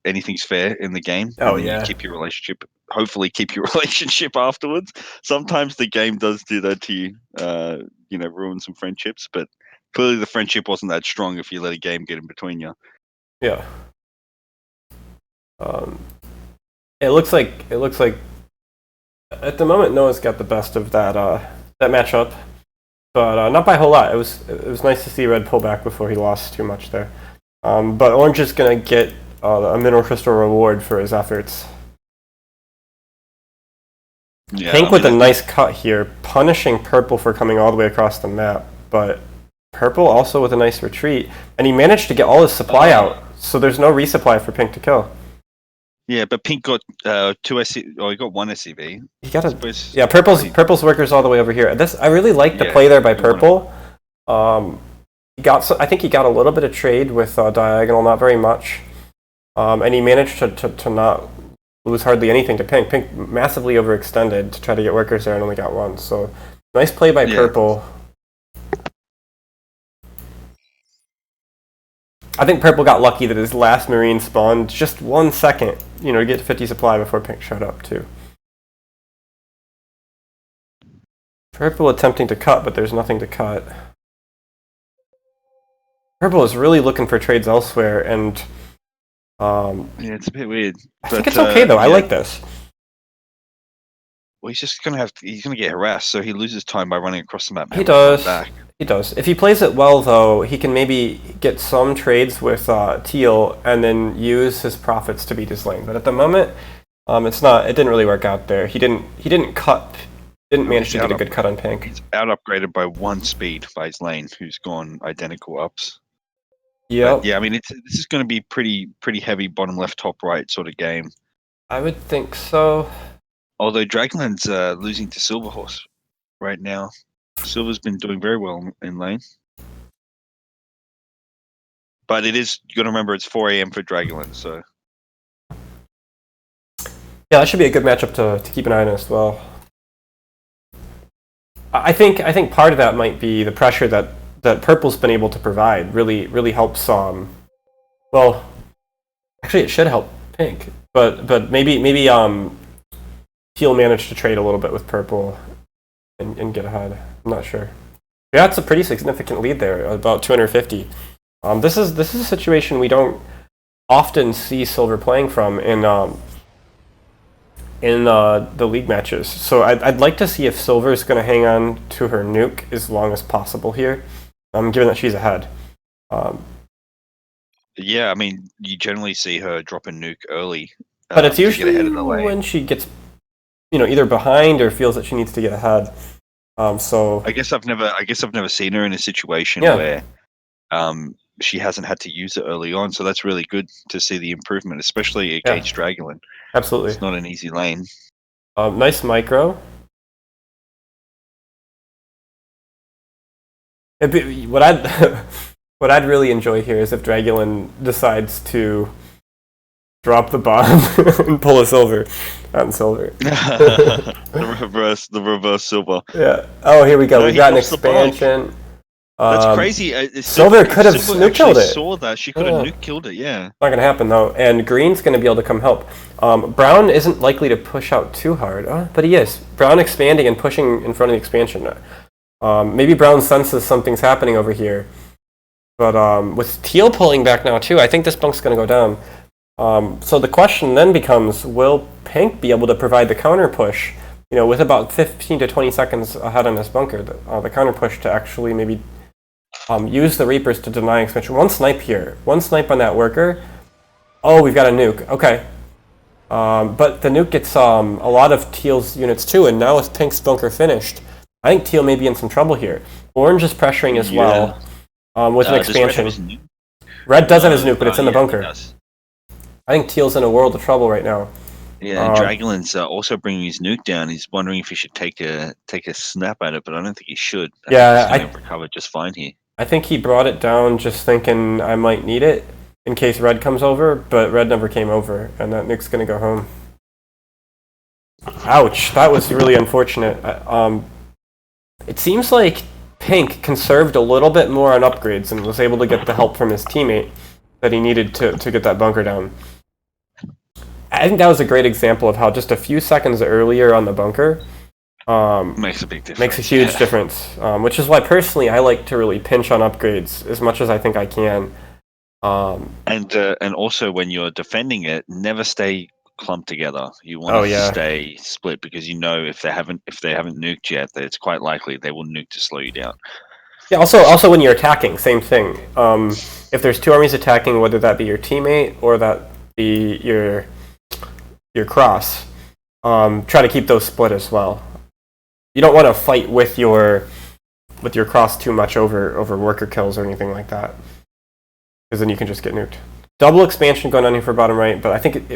anything's fair in the game. Oh, and then yeah. you keep your relationship. Hopefully, keep your relationship afterwards. Sometimes the game does do that to you. Ruin some friendships, but clearly the friendship wasn't that strong if you let a game get in between you. Yeah. It looks like at the moment Noah's got the best of that matchup, but not by a whole lot. It was nice to see Red pull back before he lost too much there. But Orange is gonna get a mineral crystal reward for his efforts. Yeah, Pink with a nice cut here, punishing Purple for coming all the way across the map, but Purple also with a nice retreat, and he managed to get all his supply out, so there's no resupply for Pink to kill. Yeah, but Pink got two SC. Oh, he got one SCV. He got Purple's workers all the way over here. I really like the play there by Purple. I think he got a little bit of trade with Diagonal, not very much, and he managed to not lose hardly anything to Pink. Pink massively overextended to try to get workers there and only got one. So nice play by Purple. I think Purple got lucky that his last Marine spawned just 1 second, to get to 50 supply before Pink showed up too. Purple attempting to cut, but there's nothing to cut. Purple is really looking for trades elsewhere, and it's a bit weird. I think it's okay though. I like this. Well, he's gonna get harassed, so he loses time by running across the map. He does. He does. If he plays it well, though, he can maybe get some trades with Teal and then use his profits to beat his lane. But at the moment, it's not. It didn't really work out there. He didn't cut. Didn't manage to get a good cut on Pink. He's out upgraded by 1 speed by his lane, who's gone identical ups. Yeah. Yeah, I mean, this is going to be pretty heavy bottom left, top right sort of game. I would think so. Although Dragonland's losing to Silverhorse right now. Silver's been doing very well in lane. But you got to remember, it's 4 a.m. for Dragonland, so. Yeah, that should be a good matchup to keep an eye on as well. I think part of that might be the pressure that Purple's been able to provide really helps. Well, actually, it should help Pink, but maybe Teal managed to trade a little bit with Purple and get ahead. I'm not sure. Yeah, it's a pretty significant lead there, about 250. This is a situation we don't often see Silver playing from in the league matches. So I'd like to see if Silver's going to hang on to her nuke as long as possible here, given that she's ahead. Yeah, I mean, you generally see her drop a nuke early. But it's usually when she gets, either behind or feels that she needs to get ahead. So I guess I've never seen her in a situation where she hasn't had to use it early on. So that's really good to see the improvement, especially against Dragonland. Absolutely, it's not an easy lane. Nice micro. What I'd really enjoy here is if Dragonland decides to drop the bomb and pull a silver on silver. the reverse silver. Yeah. Oh, here we go. No, We've he got an drops the bug. expansion. That's crazy. Silver could have Silver snook killed actually it. saw that. She could have Yeah. nuke killed it. Yeah. Not gonna happen though, and Green's gonna be able to come help. Brown isn't likely to push out too hard, but he is. Brown expanding and pushing in front of the expansion. Maybe Brown senses something's happening over here, but with Teal pulling back now too, I think this bunk's gonna go down. So the question then becomes: will Pink be able to provide the counter push? You know, with about 15 to 20 seconds ahead on this bunker, the counter push to actually maybe use the Reapers to deny expansion. One snipe here. One snipe on that worker. Oh, we've got a nuke. Okay. But the nuke gets a lot of Teal's units too, and now with Pink's bunker finished, I think Teal may be in some trouble here. Orange is pressuring as well with an expansion. Red does have his nuke, but it's in the bunker. I think Teal's in a world of trouble right now. Yeah, Dragolin's also bringing his nuke down. He's wondering if he should take a snap at it, but I don't think he should. I think he's recover just fine here. I think he brought it down just thinking I might need it in case Red comes over, but Red never came over, and that nuke's gonna go home. Ouch, that was really unfortunate. It seems like Pink conserved a little bit more on upgrades and was able to get the help from his teammate that he needed to get that bunker down. I think that was a great example of how just a few seconds earlier on the bunker makes a big difference. Makes a huge difference, which is why personally I like to really pinch on upgrades as much as I think I can. And also when you're defending it, never stay clumped together. You want to stay split because you know if they haven't nuked yet, that it's quite likely they will nuke to slow you down. Yeah. Also when you're attacking, same thing. If there's two armies attacking, whether that be your teammate or that be your cross, try to keep those split as well. You don't want to fight with your cross too much over worker kills or anything like that, because then you can just get nuked. Double expansion going on here for bottom right, but I think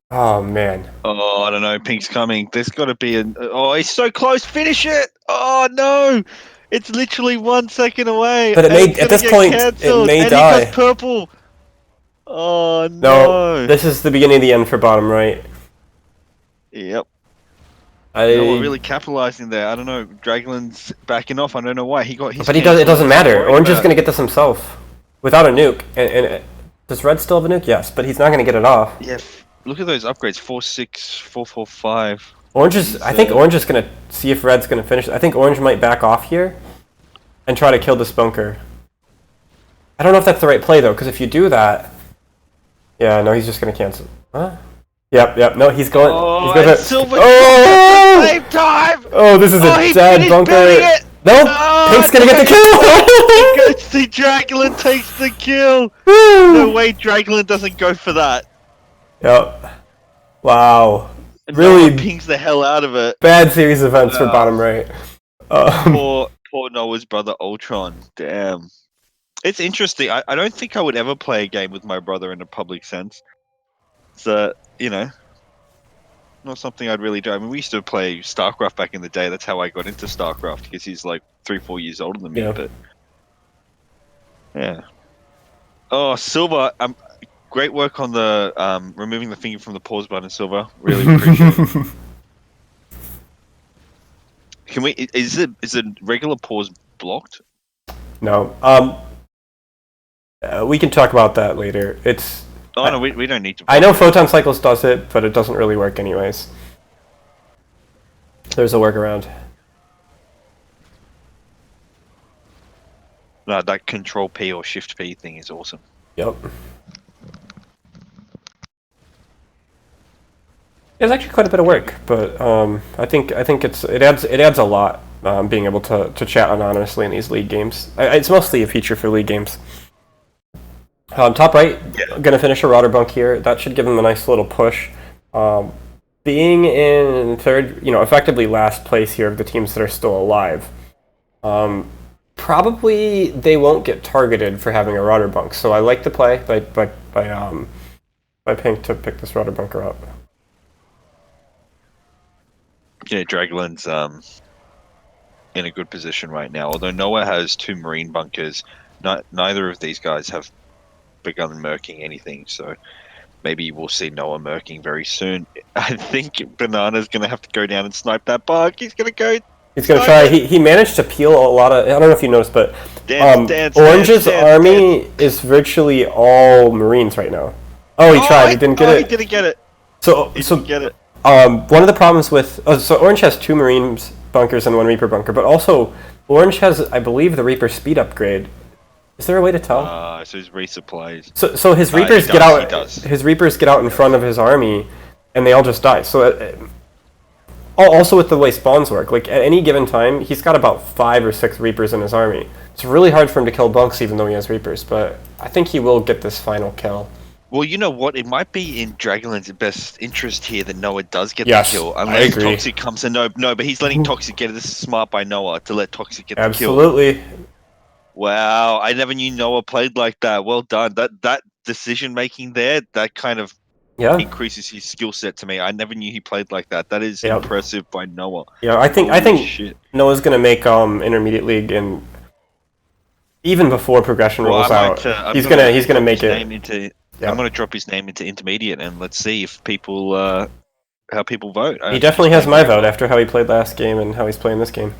oh man. Oh, I don't know. Pink's coming. There's got to be oh, he's so close. Finish it. Oh no, it's literally 1 second away. But it may at this point canceled. it may and die. He got purple. Oh no. No, this is the beginning of the end for bottom right. Yep. We're really capitalizing there. I don't know. Dragon's backing off. I don't know why. He got his. But it doesn't matter. Orange is going to get this himself without a nuke. And does Red still have a nuke? Yes, but he's not going to get it off. Yeah. Look at those upgrades. 4-6, 4-4-5. Orange is. I think Orange is going to see if Red's going to finish. I think Orange might back off here and try to kill this bunker. I don't know if that's the right play though, because if you do that, yeah, no, he's just going to cancel. Huh? Yep. No, he's going. Oh, he's going to. Silver Oh! at the same time. Oh, this is a dead bunker. No, Pink's gonna get the kill. Ghosty Dragolin takes the kill. No way, Dragolin doesn't go for that. Yep. Wow. And really Noah pings the hell out of it. Bad series of events for bottom right. Poor Noah's brother Ultron. Damn. It's interesting. I don't think I would ever play a game with my brother in a public sense. So, not something I'd really do. I mean, we used to play StarCraft back in the day. That's how I got into StarCraft, because he's like 3-4 years older than me. Yeah. But yeah. Oh, Silver. Great work on the removing the finger from the pause button, Silver. Really appreciate it. Can we? Is it regular pause blocked? No. We can talk about that later. It's. Oh no, we don't need to. I know Photon Cycles does it, but it doesn't really work anyways. There's a workaround. No, that Control P or Shift P thing is awesome. Yep. It's actually quite a bit of work, but I think it adds a lot being able to chat anonymously in these league games. It's mostly a feature for league games. Top right, gonna finish a Rotter Bunk here. That should give him a nice little push. Being in third, effectively last place here of the teams that are still alive. Probably they won't get targeted for having a Rotter Bunk. So I like the play by Pink to pick this Rotter Bunker up. Yeah, Dragolin's in a good position right now. Although Noah has 2 Marine bunkers, neither of these guys have begun murking anything, so maybe we'll see Noah murking very soon. I think Banana's gonna have to go down and snipe that bug. He's gonna go. He's gonna try. He managed to peel a lot of. I don't know if you noticed, but Orange's army is virtually all Marines right now. Oh, he tried. He didn't get it. He didn't get it. So didn't get it. One of the problems with so Orange has 2 Marines bunkers and 1 Reaper bunker, but also Orange has, I believe, the Reaper speed upgrade. Is there a way to tell? So his resupplies. So his Reapers get out. His Reapers get out in front of his army, and they all just die. So also with the way spawns work, like at any given time, he's got about 5 or 6 Reapers in his army. It's really hard for him to kill bunks, even though he has Reapers. But I think he will get this final kill. Well, you know what? It might be in Dragonland's best interest here that Noah does get the kill. Unless Toxic comes in. No, but he's letting Toxic get it. This is smart by Noah to let Toxic get the kill. Absolutely. Wow, I never knew Noah played like that. Well done. That decision making there, that kind of increases his skill set to me. I never knew he played like that. That is impressive by Noah. Yeah, I think Noah's gonna make Intermediate League, and even before progression rolls out, he's gonna make it. I'm gonna drop his name into Intermediate, and let's see if people how people vote. He definitely has my vote after how he played last game and how he's playing this game.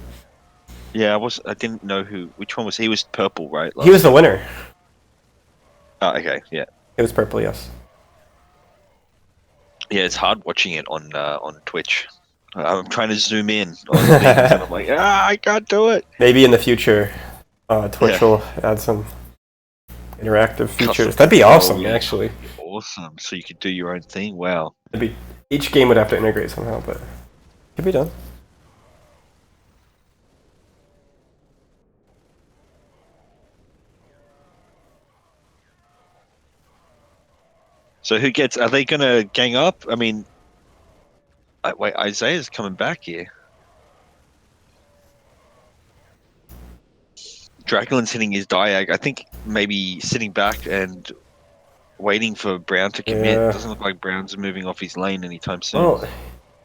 Yeah, I didn't know which one was he. Was purple, right? He was the winner. Oh, okay, yeah. It was purple, yes. Yeah, it's hard watching it on Twitch. I'm trying to zoom in on things, and I'm like, I can't do it. Maybe in the future, Twitch will add some interactive features. That'd be awesome, actually. Awesome. So you could do your own thing. Wow. Each game would have to integrate somehow, but it could be done. So are they going to gang up? I mean, wait, Isaiah's coming back here. Draculin's hitting his diag. I think maybe sitting back and waiting for Brown to commit. Yeah. Doesn't look like Brown's moving off his lane anytime soon. Oh,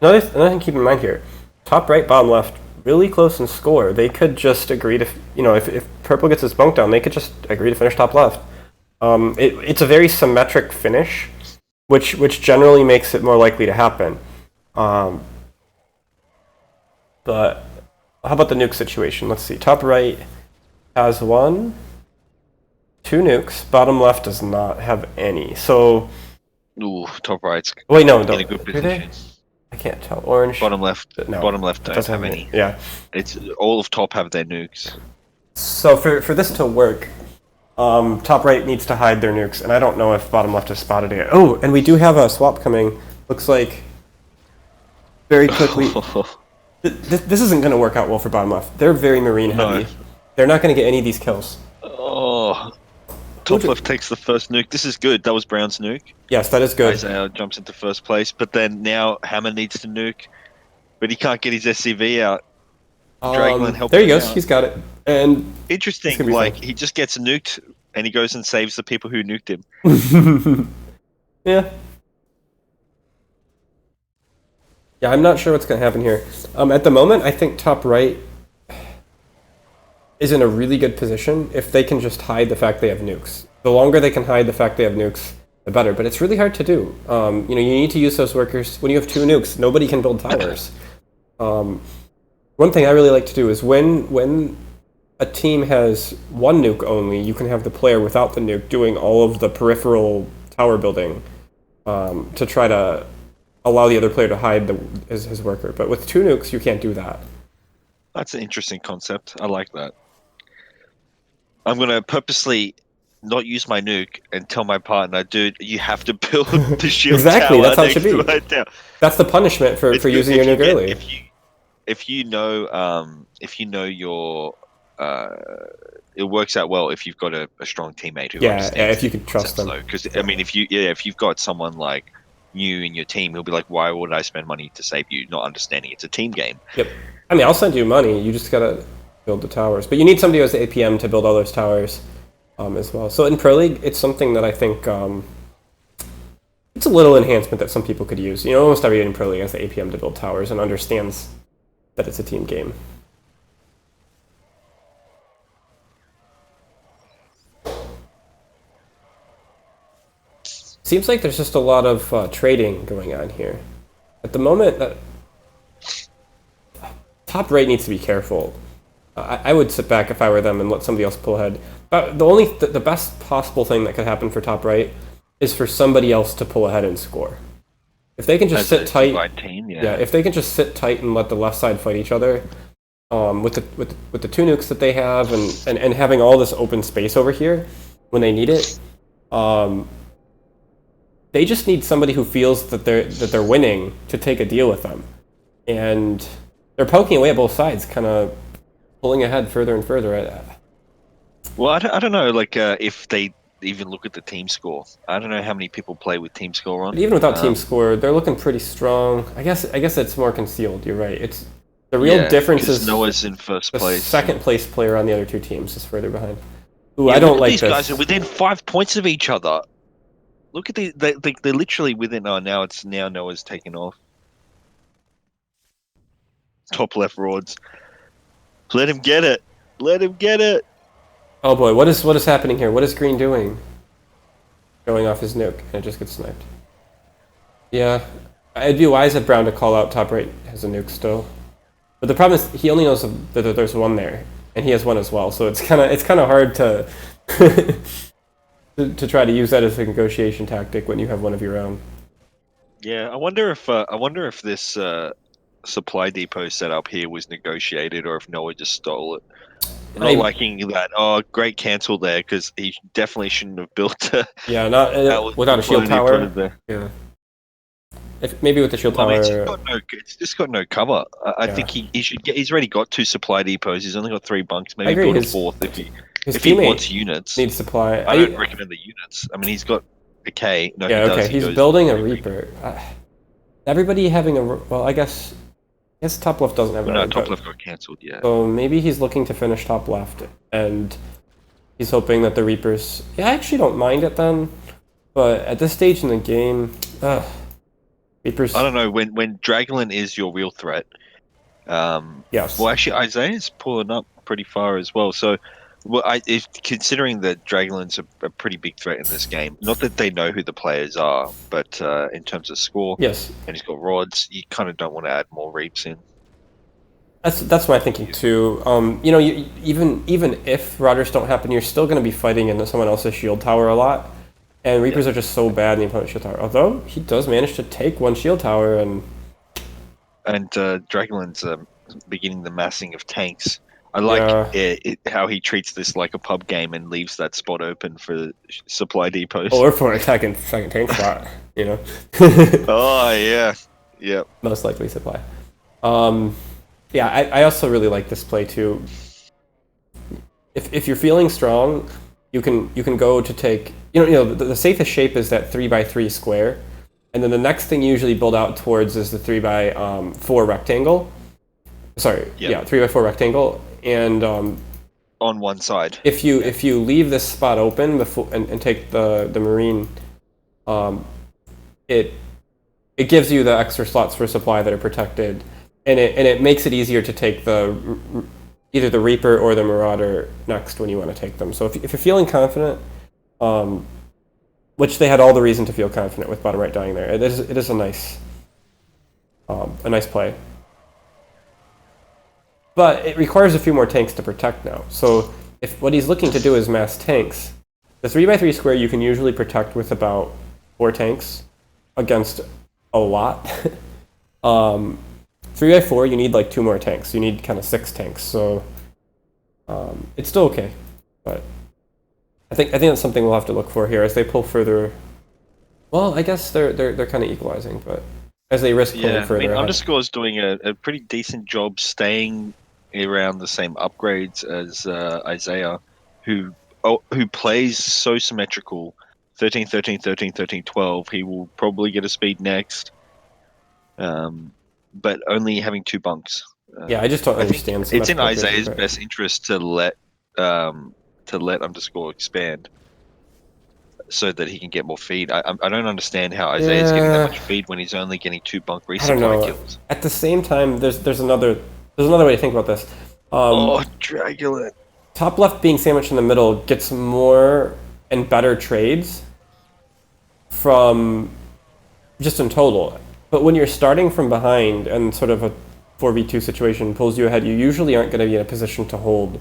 another thing to keep in mind here. Top right, bottom left, really close in score. They could just agree to, if Purple gets his bunk down, they could just agree to finish top left. It's a very symmetric finish, which generally makes it more likely to happen. But how about the nuke situation? Let's see. Top right has 1, 2 nukes. Bottom left does not have any. So. Ooh, top right's in a good position. I can't tell. Orange. Bottom left. No, bottom left don't have any. Yeah. It's all of top have their nukes. So for this to work, top right needs to hide their nukes, and I don't know if bottom left has spotted it. Oh, and we do have a swap coming. Looks like very quickly. This isn't going to work out well for bottom left. They're very Marine heavy. No. They're not going to get any of these kills. Oh, top left takes the first nuke. This is good. That was Brown's nuke. Yes, that is good. Isaiah jumps into first place, but then now Hammer needs to nuke, but he can't get his SCV out. Draglin helps. There he goes. He's got it. And interesting, like he just gets nuked, and he goes and saves the people who nuked him. Yeah. Yeah, I'm not sure what's going to happen here. At the moment, I think top right is in a really good position if they can just hide the fact they have nukes. The longer they can hide the fact they have nukes, the better. But it's really hard to do. You need to use those workers. When you have 2 nukes, nobody can build towers. One thing I really like to do is when a team has 1 nuke only, you can have the player without the nuke doing all of the peripheral tower building to try to allow the other player to hide his worker. But with 2 nukes, you can't do that. That's an interesting concept. I like that. I'm going to purposely not use my nuke and tell my partner, dude, you have to build the shield exactly, tower. That's how it should be. That's the punishment for using your nuke early. If you know your it works out well if you've got a strong teammate who understands. Yeah, if you can trust them. Because I mean, if you've got someone like you in your team, he'll be like, why would I spend money to save you? Not understanding it's a team game. Yep. I mean, I'll send you money. You just gotta build the towers. But you need somebody who has the APM to build all those towers as well. So in Pro League, it's something that I think it's a little enhancement that some people could use. Almost everybody in Pro League has the APM to build towers and understands that it's a team game. seems like there's just a lot of trading going on here. At the moment, top right needs to be careful. I would sit back if I were them and let somebody else pull ahead. But the best possible thing that could happen for top right is for somebody else to pull ahead and score. If they can just sit tight, team, if they can just sit tight and let the left side fight each other, with the two nukes that they have and having all this open space over here when they need it, they just need somebody who feels that they're winning to take a deal with them, and they're poking away at both sides, kind of pulling ahead further and further. Well, I don't know, like if they even look at the team score. I don't know how many people play with team score on. But even without team score, they're looking pretty strong. I guess it's more concealed. You're right. It's the real difference is Noah's in first place. Second place player on the other two teams is further behind. Ooh, I don't like these this. These guys are within 5 points of each other. Look at they're literally within. Oh, now Noah's taken off. Top left rods. Let him get it. Let him get it. Oh boy, what is happening here? What is Green doing? Going off his nuke, and it just gets sniped. Yeah, it'd be wise of Brown to call out top right has a nuke still. But the problem is he only knows that there's one there, and he has one as well. So it's kind of hard to to try to use that as a negotiation tactic when you have one of your own. Yeah, I wonder if this supply depot setup here was negotiated or if Noah just stole it. I'm not liking that. Oh, great cancel there because he definitely shouldn't have built. Not without a shield tower. Yeah. Maybe with the shield tower. It's just got no cover. I think he should get. He's already got 2 supply depots. He's only got 3 bunks. Maybe build a 4th if he wants units. Needs supply. I don't recommend the units. I mean, he's got a K. No, yeah, he does. Okay. He's building a Reaper. Everybody having a well, I guess top left doesn't have. No, top left got cancelled. Yeah. So maybe he's looking to finish top left, and he's hoping that the Reapers. Yeah, I actually don't mind it then, but at this stage in the game, Reapers. I don't know when Dragolin is your real threat. Yes. Well, actually, Isaiah's pulling up pretty far as well. So, considering that Dragolin's a pretty big threat in this game, not that they know who the players are, but in terms of score, yes, and he's got rods, you kind of don't want to add more Reaps in. That's my thinking too. Even if Rodders don't happen, you're still going to be fighting into someone else's shield tower a lot. And Reapers are just so bad in the opponent's shield tower. Although he does manage to take one shield tower and Dragolin's beginning the massing of tanks. I like how he treats this like a pub game and leaves that spot open for supply depots. Or for a second tank spot, you know. Oh yeah, yeah. Most likely supply. Yeah, I also really like this play too. If you're feeling strong, you can go to take the safest shape is that 3x3 square, and then the next thing you usually build out towards is the 3x4 rectangle. Sorry, 3x4 rectangle, and on one side. If you leave this spot open before and take the marine, it gives you the extra slots for supply that are protected, and it makes it easier to take either the Reaper or the Marauder next when you want to take them. So if you're feeling confident, which they had all the reason to feel confident with bottom right dying there, it is a nice play. But it requires a few more tanks to protect now. So if what he's looking to do is mass tanks, the 3x3 square you can usually protect with about 4 tanks against a lot. 3x4 you need like 2 more tanks. You need kind of 6 tanks. So it's still okay, but I think that's something we'll have to look for here as they pull further. Well, I guess they're kind of equalizing, but as they risk pulling further. I mean, Underscore's doing a pretty decent job staying around the same upgrades as Isaiah, who plays so symmetrical. 13, 13, 13, 13, 12. He will probably get a speed next, but only having 2 bunks. Yeah, I just don't understand. It's in Isaiah's best interest to let Underscore expand, so that he can get more feed. I don't understand how Isaiah's getting that much feed when he's only getting 2 bunk resupply kills. At the same time, there's another way to think about this. Dragulin. Top left being sandwiched in the middle gets more and better trades from just in total. But when you're starting from behind and sort of a 4v2 situation pulls you ahead, you usually aren't going to be in a position to hold.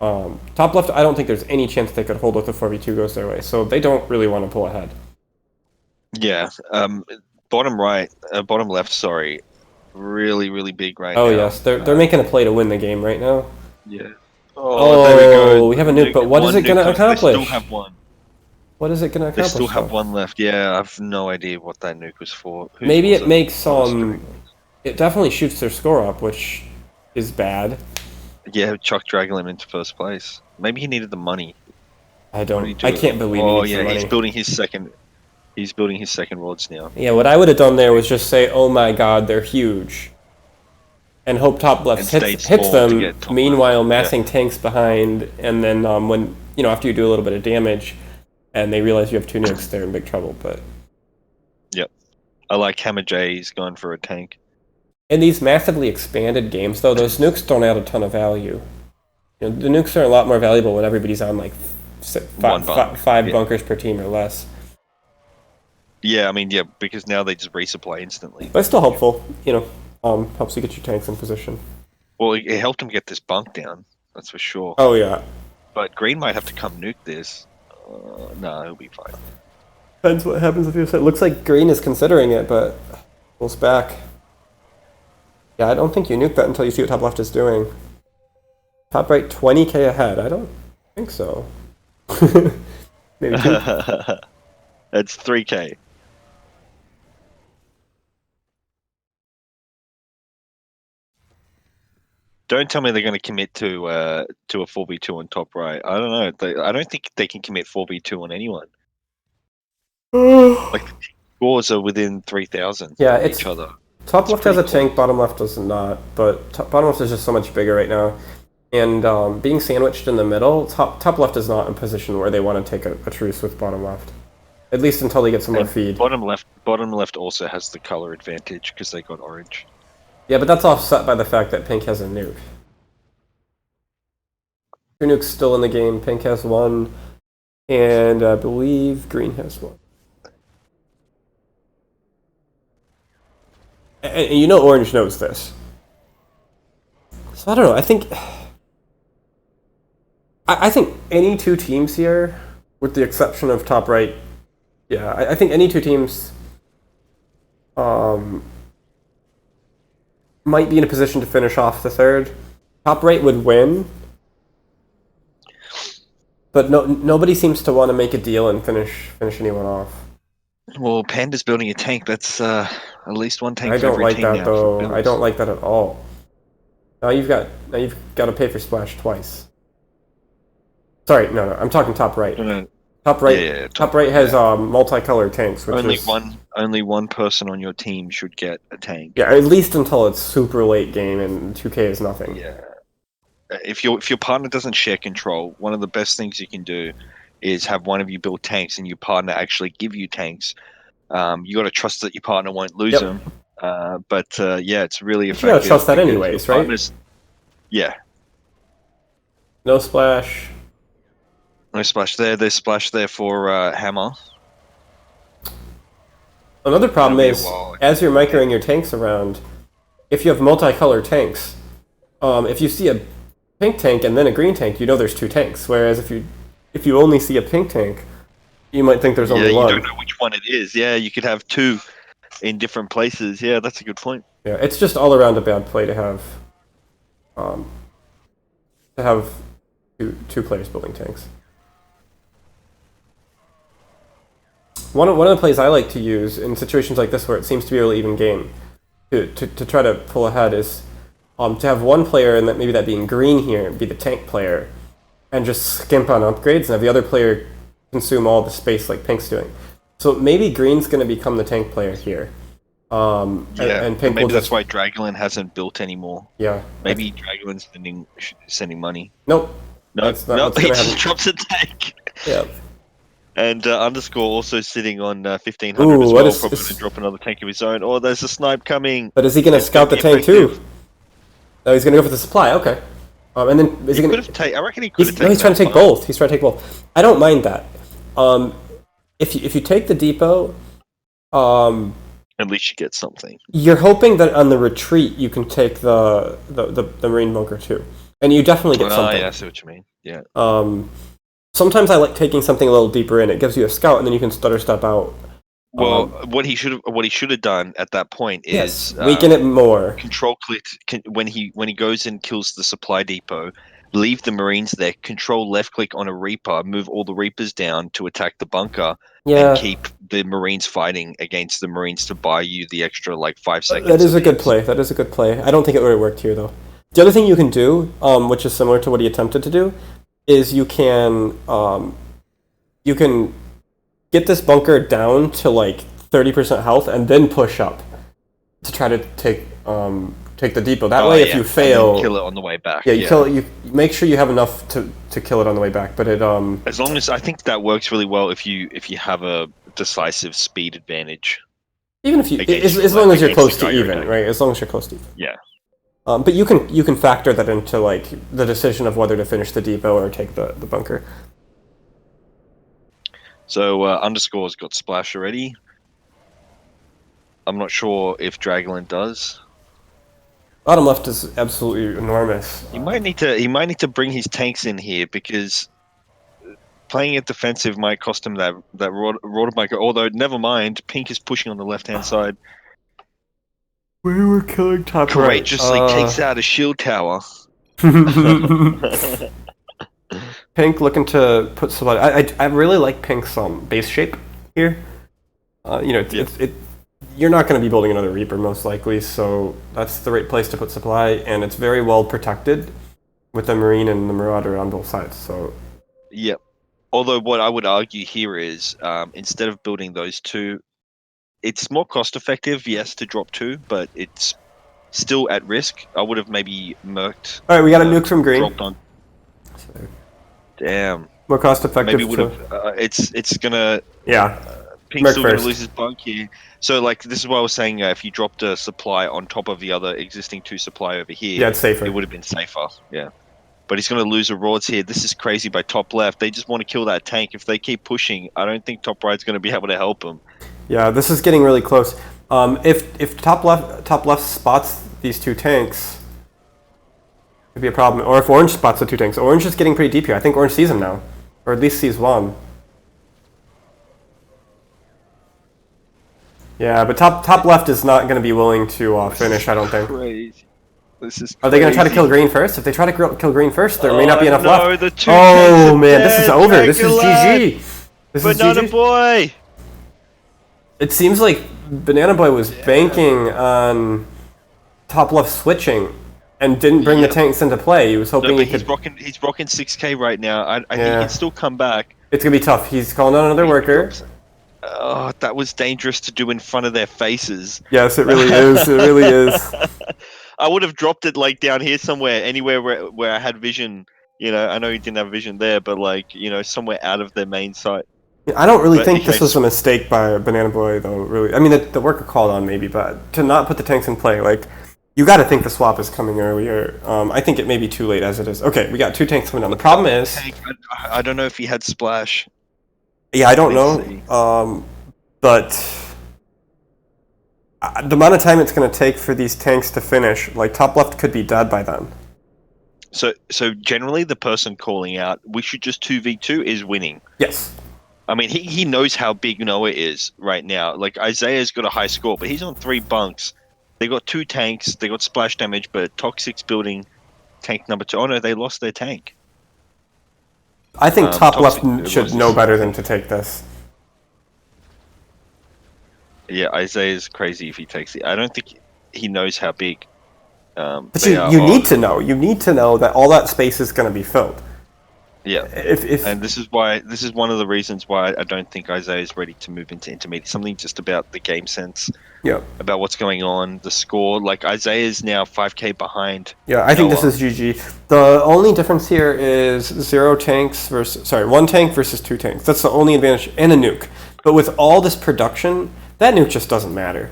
Top left, I don't think there's any chance they could hold if the 4v2 goes their way, so they don't really want to pull ahead. Yeah. Bottom right, bottom left. Sorry, really, really big right Oh now. yes, they're making a play to win the game right now. Yeah. Oh, there we go. we have a nuke, but what is it going to accomplish? They still have one. What is it going to accomplish? They still have though? one left. Yeah, I've no idea what that nuke was for. Whose Maybe was it makes Oh, it definitely shoots their score up, which is bad. yeah, Chuck dragging him into first place. Maybe he needed the money. I What did he don't. do I with can't it? believe Oh he needs yeah, the money. he's building his second. He's building his second rods now. Yeah, what I would have done there was just say, "Oh my God, they're huge," and hope top left And hits stayed small to them. get top Meanwhile, left. massing tanks behind, and then when after you do a little bit of damage, and they realize you have two nukes, they're in big trouble. But Yep. I like Hammer J's going for a tank. in these massively expanded games, though, those nukes don't add a ton of value. The nukes are a lot more valuable when everybody's on like five Yeah. bunkers per team or less. Yeah, I mean, yeah, because now they just resupply instantly. But it's still helpful, helps you get your tanks in position. Well, it helped him get this bunk down. That's for sure. Oh yeah, But Green might have to come nuke this. No, he'll be fine. depends what happens if you say. It looks like Green is considering it, but pulls back. Yeah, I don't think you nuke that until you see what top left is doing. Top right 20k ahead. I don't think so. Maybe two. That's 3k. Don't tell me they're going to commit to a 4v2 on top right. I don't know. I don't think they can commit 4v2 on anyone. Like, the scores are within 3,000 Yeah, of it's each other. top It's left has a pretty close. tank, bottom left does not. But bottom left is just so much bigger right now, and being sandwiched in the middle, top left is not in a position where they want to take a truce with bottom left. At least until they get some more And feed. Bottom left also has the color advantage because they got orange. Yeah, but that's offset by the fact that pink has a nuke. Two nukes still in the game. Pink has one, and I believe green has one. And orange knows this. So I don't know. I think any two teams here, with the exception of top right, yeah, I think any two teams might be in a position to finish off the third. Top right would win, but nobody seems to want to make a deal and finish anyone off. Well, Panda's building a tank. That's at least one tank I for don't every like team that now. for though. I builds. don't like that at all. Now you've got to pay for splash twice. Sorry, no, I'm talking top right. No, Top right, Yeah, top right has multicolored tanks, which only is only one person on your team should get a tank. yeah, at least until it's super late game and 2K is nothing. Yeah. If your partner doesn't share control, one of the best things you can do is have one of you build tanks and your partner actually give you tanks. You got to trust that your partner won't lose Yep. them. But yeah, it's really You effective. gotta trust that because anyways, your right? partners- Yeah. No splash. No splash there. There's splash there for Hammer. Another problem It'll be a is, while. as you're microing your tanks around, if you have multicolored tanks, if you see a pink tank and then a green tank, you know there's two tanks. Whereas if you only see a pink tank, you might think there's Yeah, only you one. don't know which one it is. Yeah, you could have two in different places. Yeah, that's a good point. Yeah, it's just all around a bad play to have two players building tanks. One of the plays I like to use in situations like this where it seems to be a really even game to try to pull ahead is to have one player, and maybe that being green here, be the tank player, and just skimp on upgrades, and have the other player consume all the space like pink's doing. So maybe green's going to become the tank player here. And pink maybe will that's just why Dragolin hasn't built anymore. yeah. Maybe Dragolin's sending money. Nope. No, That's not no, what's he gonna just happen. drops a tank. Yeah. And Underscore also sitting on 1,500 Ooh, as what well, is- probably going to drop another tank of his own. Oh, there's a snipe coming. But is he going to It's scout the gonna be tank too? effective. Oh, he's going to go for the supply. Okay. And then is he He going could have taken. I reckon he could have He's taken. trying to take that fight. both. He's trying to take both. I don't mind that. if you take the depot, At least you get something. you're hoping that on the retreat you can take the marine bunker too, and you definitely get something. Yeah, I see what you mean. Yeah. Sometimes I like taking something a little deeper in. It gives you a scout, and then you can stutter step out. Well, what he should have done at that point Yes, is weaken it more. control click when he goes and kills the supply depot. Leave the Marines there. Control left click on a Reaper. Move all the Reapers down to attack the bunker. Yeah, And keep the Marines fighting against the Marines to buy you the extra like 5 seconds. that is of a good hits. play. That is a good play. I don't think it would have worked here though. The other thing you can do, which is similar to what he attempted to do, is you can get this bunker down to like 30% health and then push up to try to take the depot. That way, if you And then fail, kill it on the way back. you kill it. You make sure you have enough to kill it on the way back. But it As long as I think that works really well if you have a decisive speed advantage. even if you against- as long as you're against close the to guy you're even, attacking. right? As long as you're close to even. Yeah. But you can factor that into like the decision of whether to finish the depot or take the bunker. So Underscore's got splash already. I'm not sure if Dragolin does. Bottom left is absolutely enormous. He might need to bring his tanks in here because playing it defensive might cost him that Rauderbiker. Although never mind, Pink is pushing on the left hand side. We were killing top Courageously takes out a shield tower. Pink looking to put somebody. I really like Pink's base shape here. You're not going to be building another Reaper most likely, so that's the right place to put supply, and it's very well protected with the Marine and the Marauder on both sides. So Yep. Although what I would argue here is instead of building those two, it's more cost effective, yes, to drop two, but it's still at risk. I would have maybe merked. all right, we got a nuke from green. Dropped on. Damn. More cost effective. Maybe would have. It's gonna. Yeah. Pink's Merc still gonna first. lose his bunk here. So like this is why I was saying if you dropped a supply on top of the other existing two supply over here, Yeah, it's safer. it would have been safer. Yeah. But he's going to lose a Rords here. This is crazy by top left. They just want to kill that tank. If they keep pushing, I don't think top right's going to be able to help him. Yeah, this is getting really close. If top left spots these two tanks, could be a problem. Or if orange spots the two tanks, orange is getting pretty deep here. I think orange sees him now, or at least sees one. Yeah, but top left is not going to be willing to finish. I don't think. Crazy. This is. Are they going to try to crazy. kill green first? If they try to kill green first, there may not be enough no, left. the two Oh tanks are man, this is dead. over. This is Dragolin. GG. This is Banana GG. boy. It seems like Banana Boy was banking on top left switching and didn't bring the tanks into play. He was No, hoping but he he's could. rocking 6k right now. I think he Yeah. can still come back. It's gonna be tough. He's calling out another worker. Oh, that was dangerous to do in front of their faces. Yes, it really is. It really is. I would have dropped it like down here somewhere, anywhere where I had vision. You know, I know you didn't have vision there, but like, you know, somewhere out of their main site. I don't really But think he this makes- was a mistake by Banana Boy, though. Really, I mean, the worker called on maybe, but to not put the tanks in play, like, you got to think the swap is coming earlier. I think it may be too late as it is. Okay, we got two tanks coming down. The problem is, I don't know if he had splash. yeah, I don't Let me know, but the amount of time it's going to take for these tanks to finish, like, top left could be dead by then. So generally, the person calling out, we should just 2v2 is winning. Yes. I mean, he knows how big Noah is right now. Like, Isaiah's got a high score, but he's on 3 bunks. They got 2 tanks. They got splash damage, but Toxic's building tank number 2. Oh, no, they lost their tank. I think top Toxic left should was- know better than to take this. Yeah, Isaiah's crazy if he takes it. I don't think he knows how big But they are. you need to know. You need to know that all that space is going to be filled. Yeah. If And this is one of the reasons why I don't think Isaiah is ready to move into intermediate. Something just about the game sense, yeah, about what's going on, the score. Like Isaiah is now 5k behind. yeah, I think this Noah. is GG. The only difference here is 0 tanks versus 1 tank versus 2 tanks. That's the only advantage, and a nuke. But with all this production, that nuke just doesn't matter.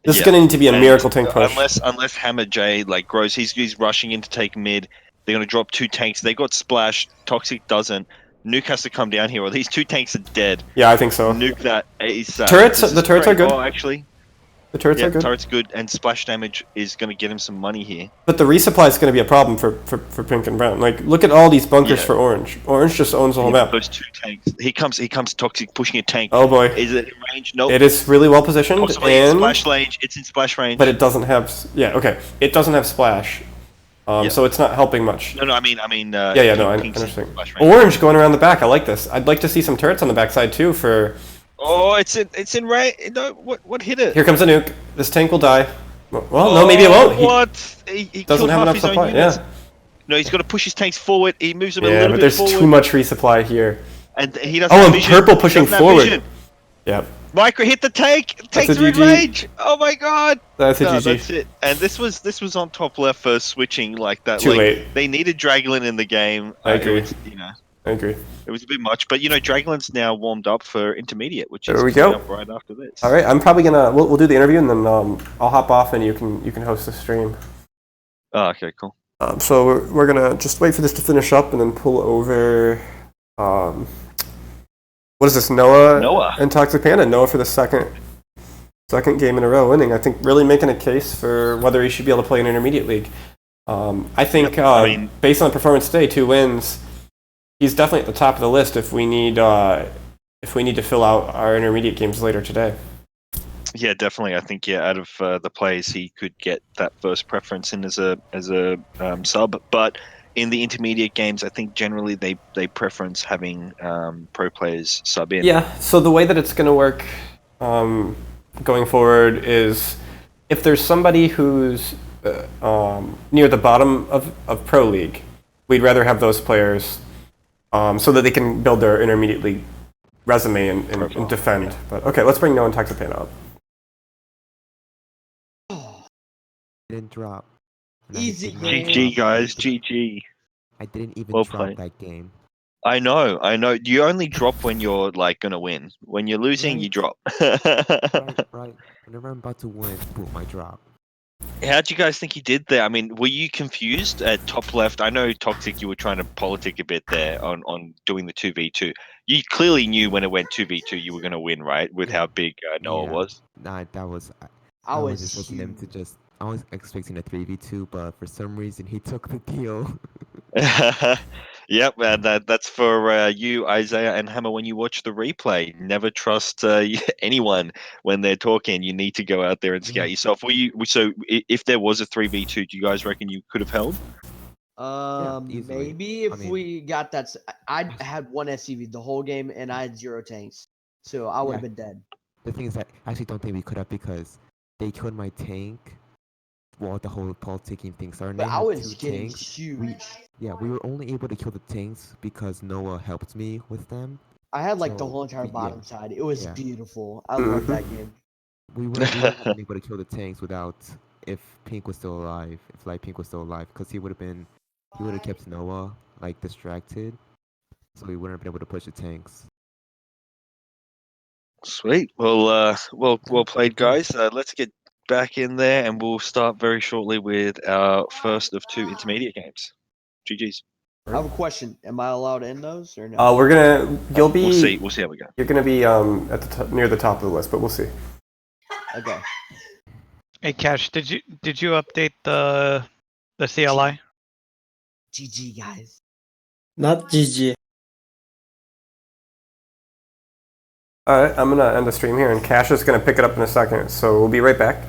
This is Yeah. going to need to be a And miracle tank push. Unless Hammer J like grows, he's rushing in to take mid. They're gonna drop 2 tanks. They got splash. Toxic doesn't. Nuke has to come down here, or these 2 tanks are dead. Yeah, I think so. Nuke that ASAP. Turrets. This The is turrets are great. good. Oh, actually, The turrets yeah, are good. turret's good, and splash damage is going to get him some money here. But the resupply is going to be a problem for pink and brown. Like, look at all these bunkers Yeah. for orange. Orange just owns the whole Yeah, map. those 2 tanks. He comes toxic, pushing a tank. Oh boy. Is it in range? Nope. It is really well positioned, Possibly in and splash range. It's in splash range. but it doesn't have. Yeah, okay. It doesn't have splash, Yeah. so it's not helping much. No, I mean. Yeah, no, I Pink's in understand. splash range. Orange going around the back. I like this. I'd like to see some turrets on the backside too. For Oh, it's in range. No, what hit it? here comes a nuke. This tank will die. Well, no, maybe it won't. What? He Doesn't killed have half enough his own supply. units. Yeah. No, he's got to push his tanks forward. He moves them a Yeah, little but bit there's forward. too much resupply here. And he doesn't Oh, have and vision. purple He pushing doesn't have forward. vision. Yep. Micro hit the tank. Tanks a are in GG. range. Oh my god. That's a No, GG. that's it. And this was on top left for switching like that. Too like, late. They needed Draglin in the game. I agree. It was, I agree. it was a bit much, but Draglin's now warmed up for intermediate, which There is we coming go. up right after this. All right, I'm probably gonna we'll do the interview and then I'll hop off and you can host the stream. Oh, okay, cool. So we're gonna just wait for this to finish up and then pull over. What is this? Noah and Toxic Panda. Noah for the second game in a row winning. I think really making a case for whether he should be able to play in intermediate league. I think based on performance today, 2 wins, he's definitely at the top of the list if we need to fill out our intermediate games later today. Yeah, definitely. I think out of the players, he could get that first preference in as a sub. But in the intermediate games, I think generally they preference having pro players sub in. Yeah. So the way that it's going to work going forward is if there's somebody who's near the bottom of pro league, we'd rather have those players so that they can build their intermediate league resume and defend. Yeah. But okay, let's bring Noah and Toxic Panda up. Didn't drop. Easy game. GG guys, GG. I didn't even Well drop played. that game. I know. You only drop when you're like gonna win. When you're losing, Right. you drop. Right. Whenever I'm about to win, boom, I drop. How do you guys think you did there? I mean, were you confused at top left? I know Toxic, you were trying to politic a bit there on doing the 2v2. You clearly knew when it went 2v2 you were going to win, right? With how big Noah Yeah. was. Nah, that was. I was expecting him to huge. just. I was expecting a 3v2, but for some reason he took the deal. Yep, and that's for you, Isaiah and Hammer. When you watch the replay, never trust anyone when they're talking. You need to go out there and scout yourself. So if there was a 3v2, do you guys reckon you could have held? Easily. Maybe if I mean- we got that. I had 1 SCV the whole game, and I had 0 tanks, so I would have been dead. The thing is that I actually don't think we could have because they killed my tank while the whole politicking thing started. But They I had was 2 getting tanks. huge. We were only able to kill the tanks because Noah helped me with them. I had like the So, whole entire yeah. bottom side. It was Yeah. beautiful. I loved that game. We wouldn't have been able to kill the tanks without if Pink was still alive, if Light Pink was still alive, because he would have kept Noah like distracted, so we wouldn't have been able to push the tanks. Sweet. Well played, guys. Let's get back in there, and we'll start very shortly with our first of 2 intermediate games. GG's. I have a question. Am I allowed in those or no? You'll be. We'll see how we go. You're gonna be at the near the top of the list, but we'll see. Okay. Hey, Cash, did you update the CLI? GG, guys. Not GG. All right, I'm gonna end the stream here, and Cash is gonna pick it up in a second. So we'll be right back.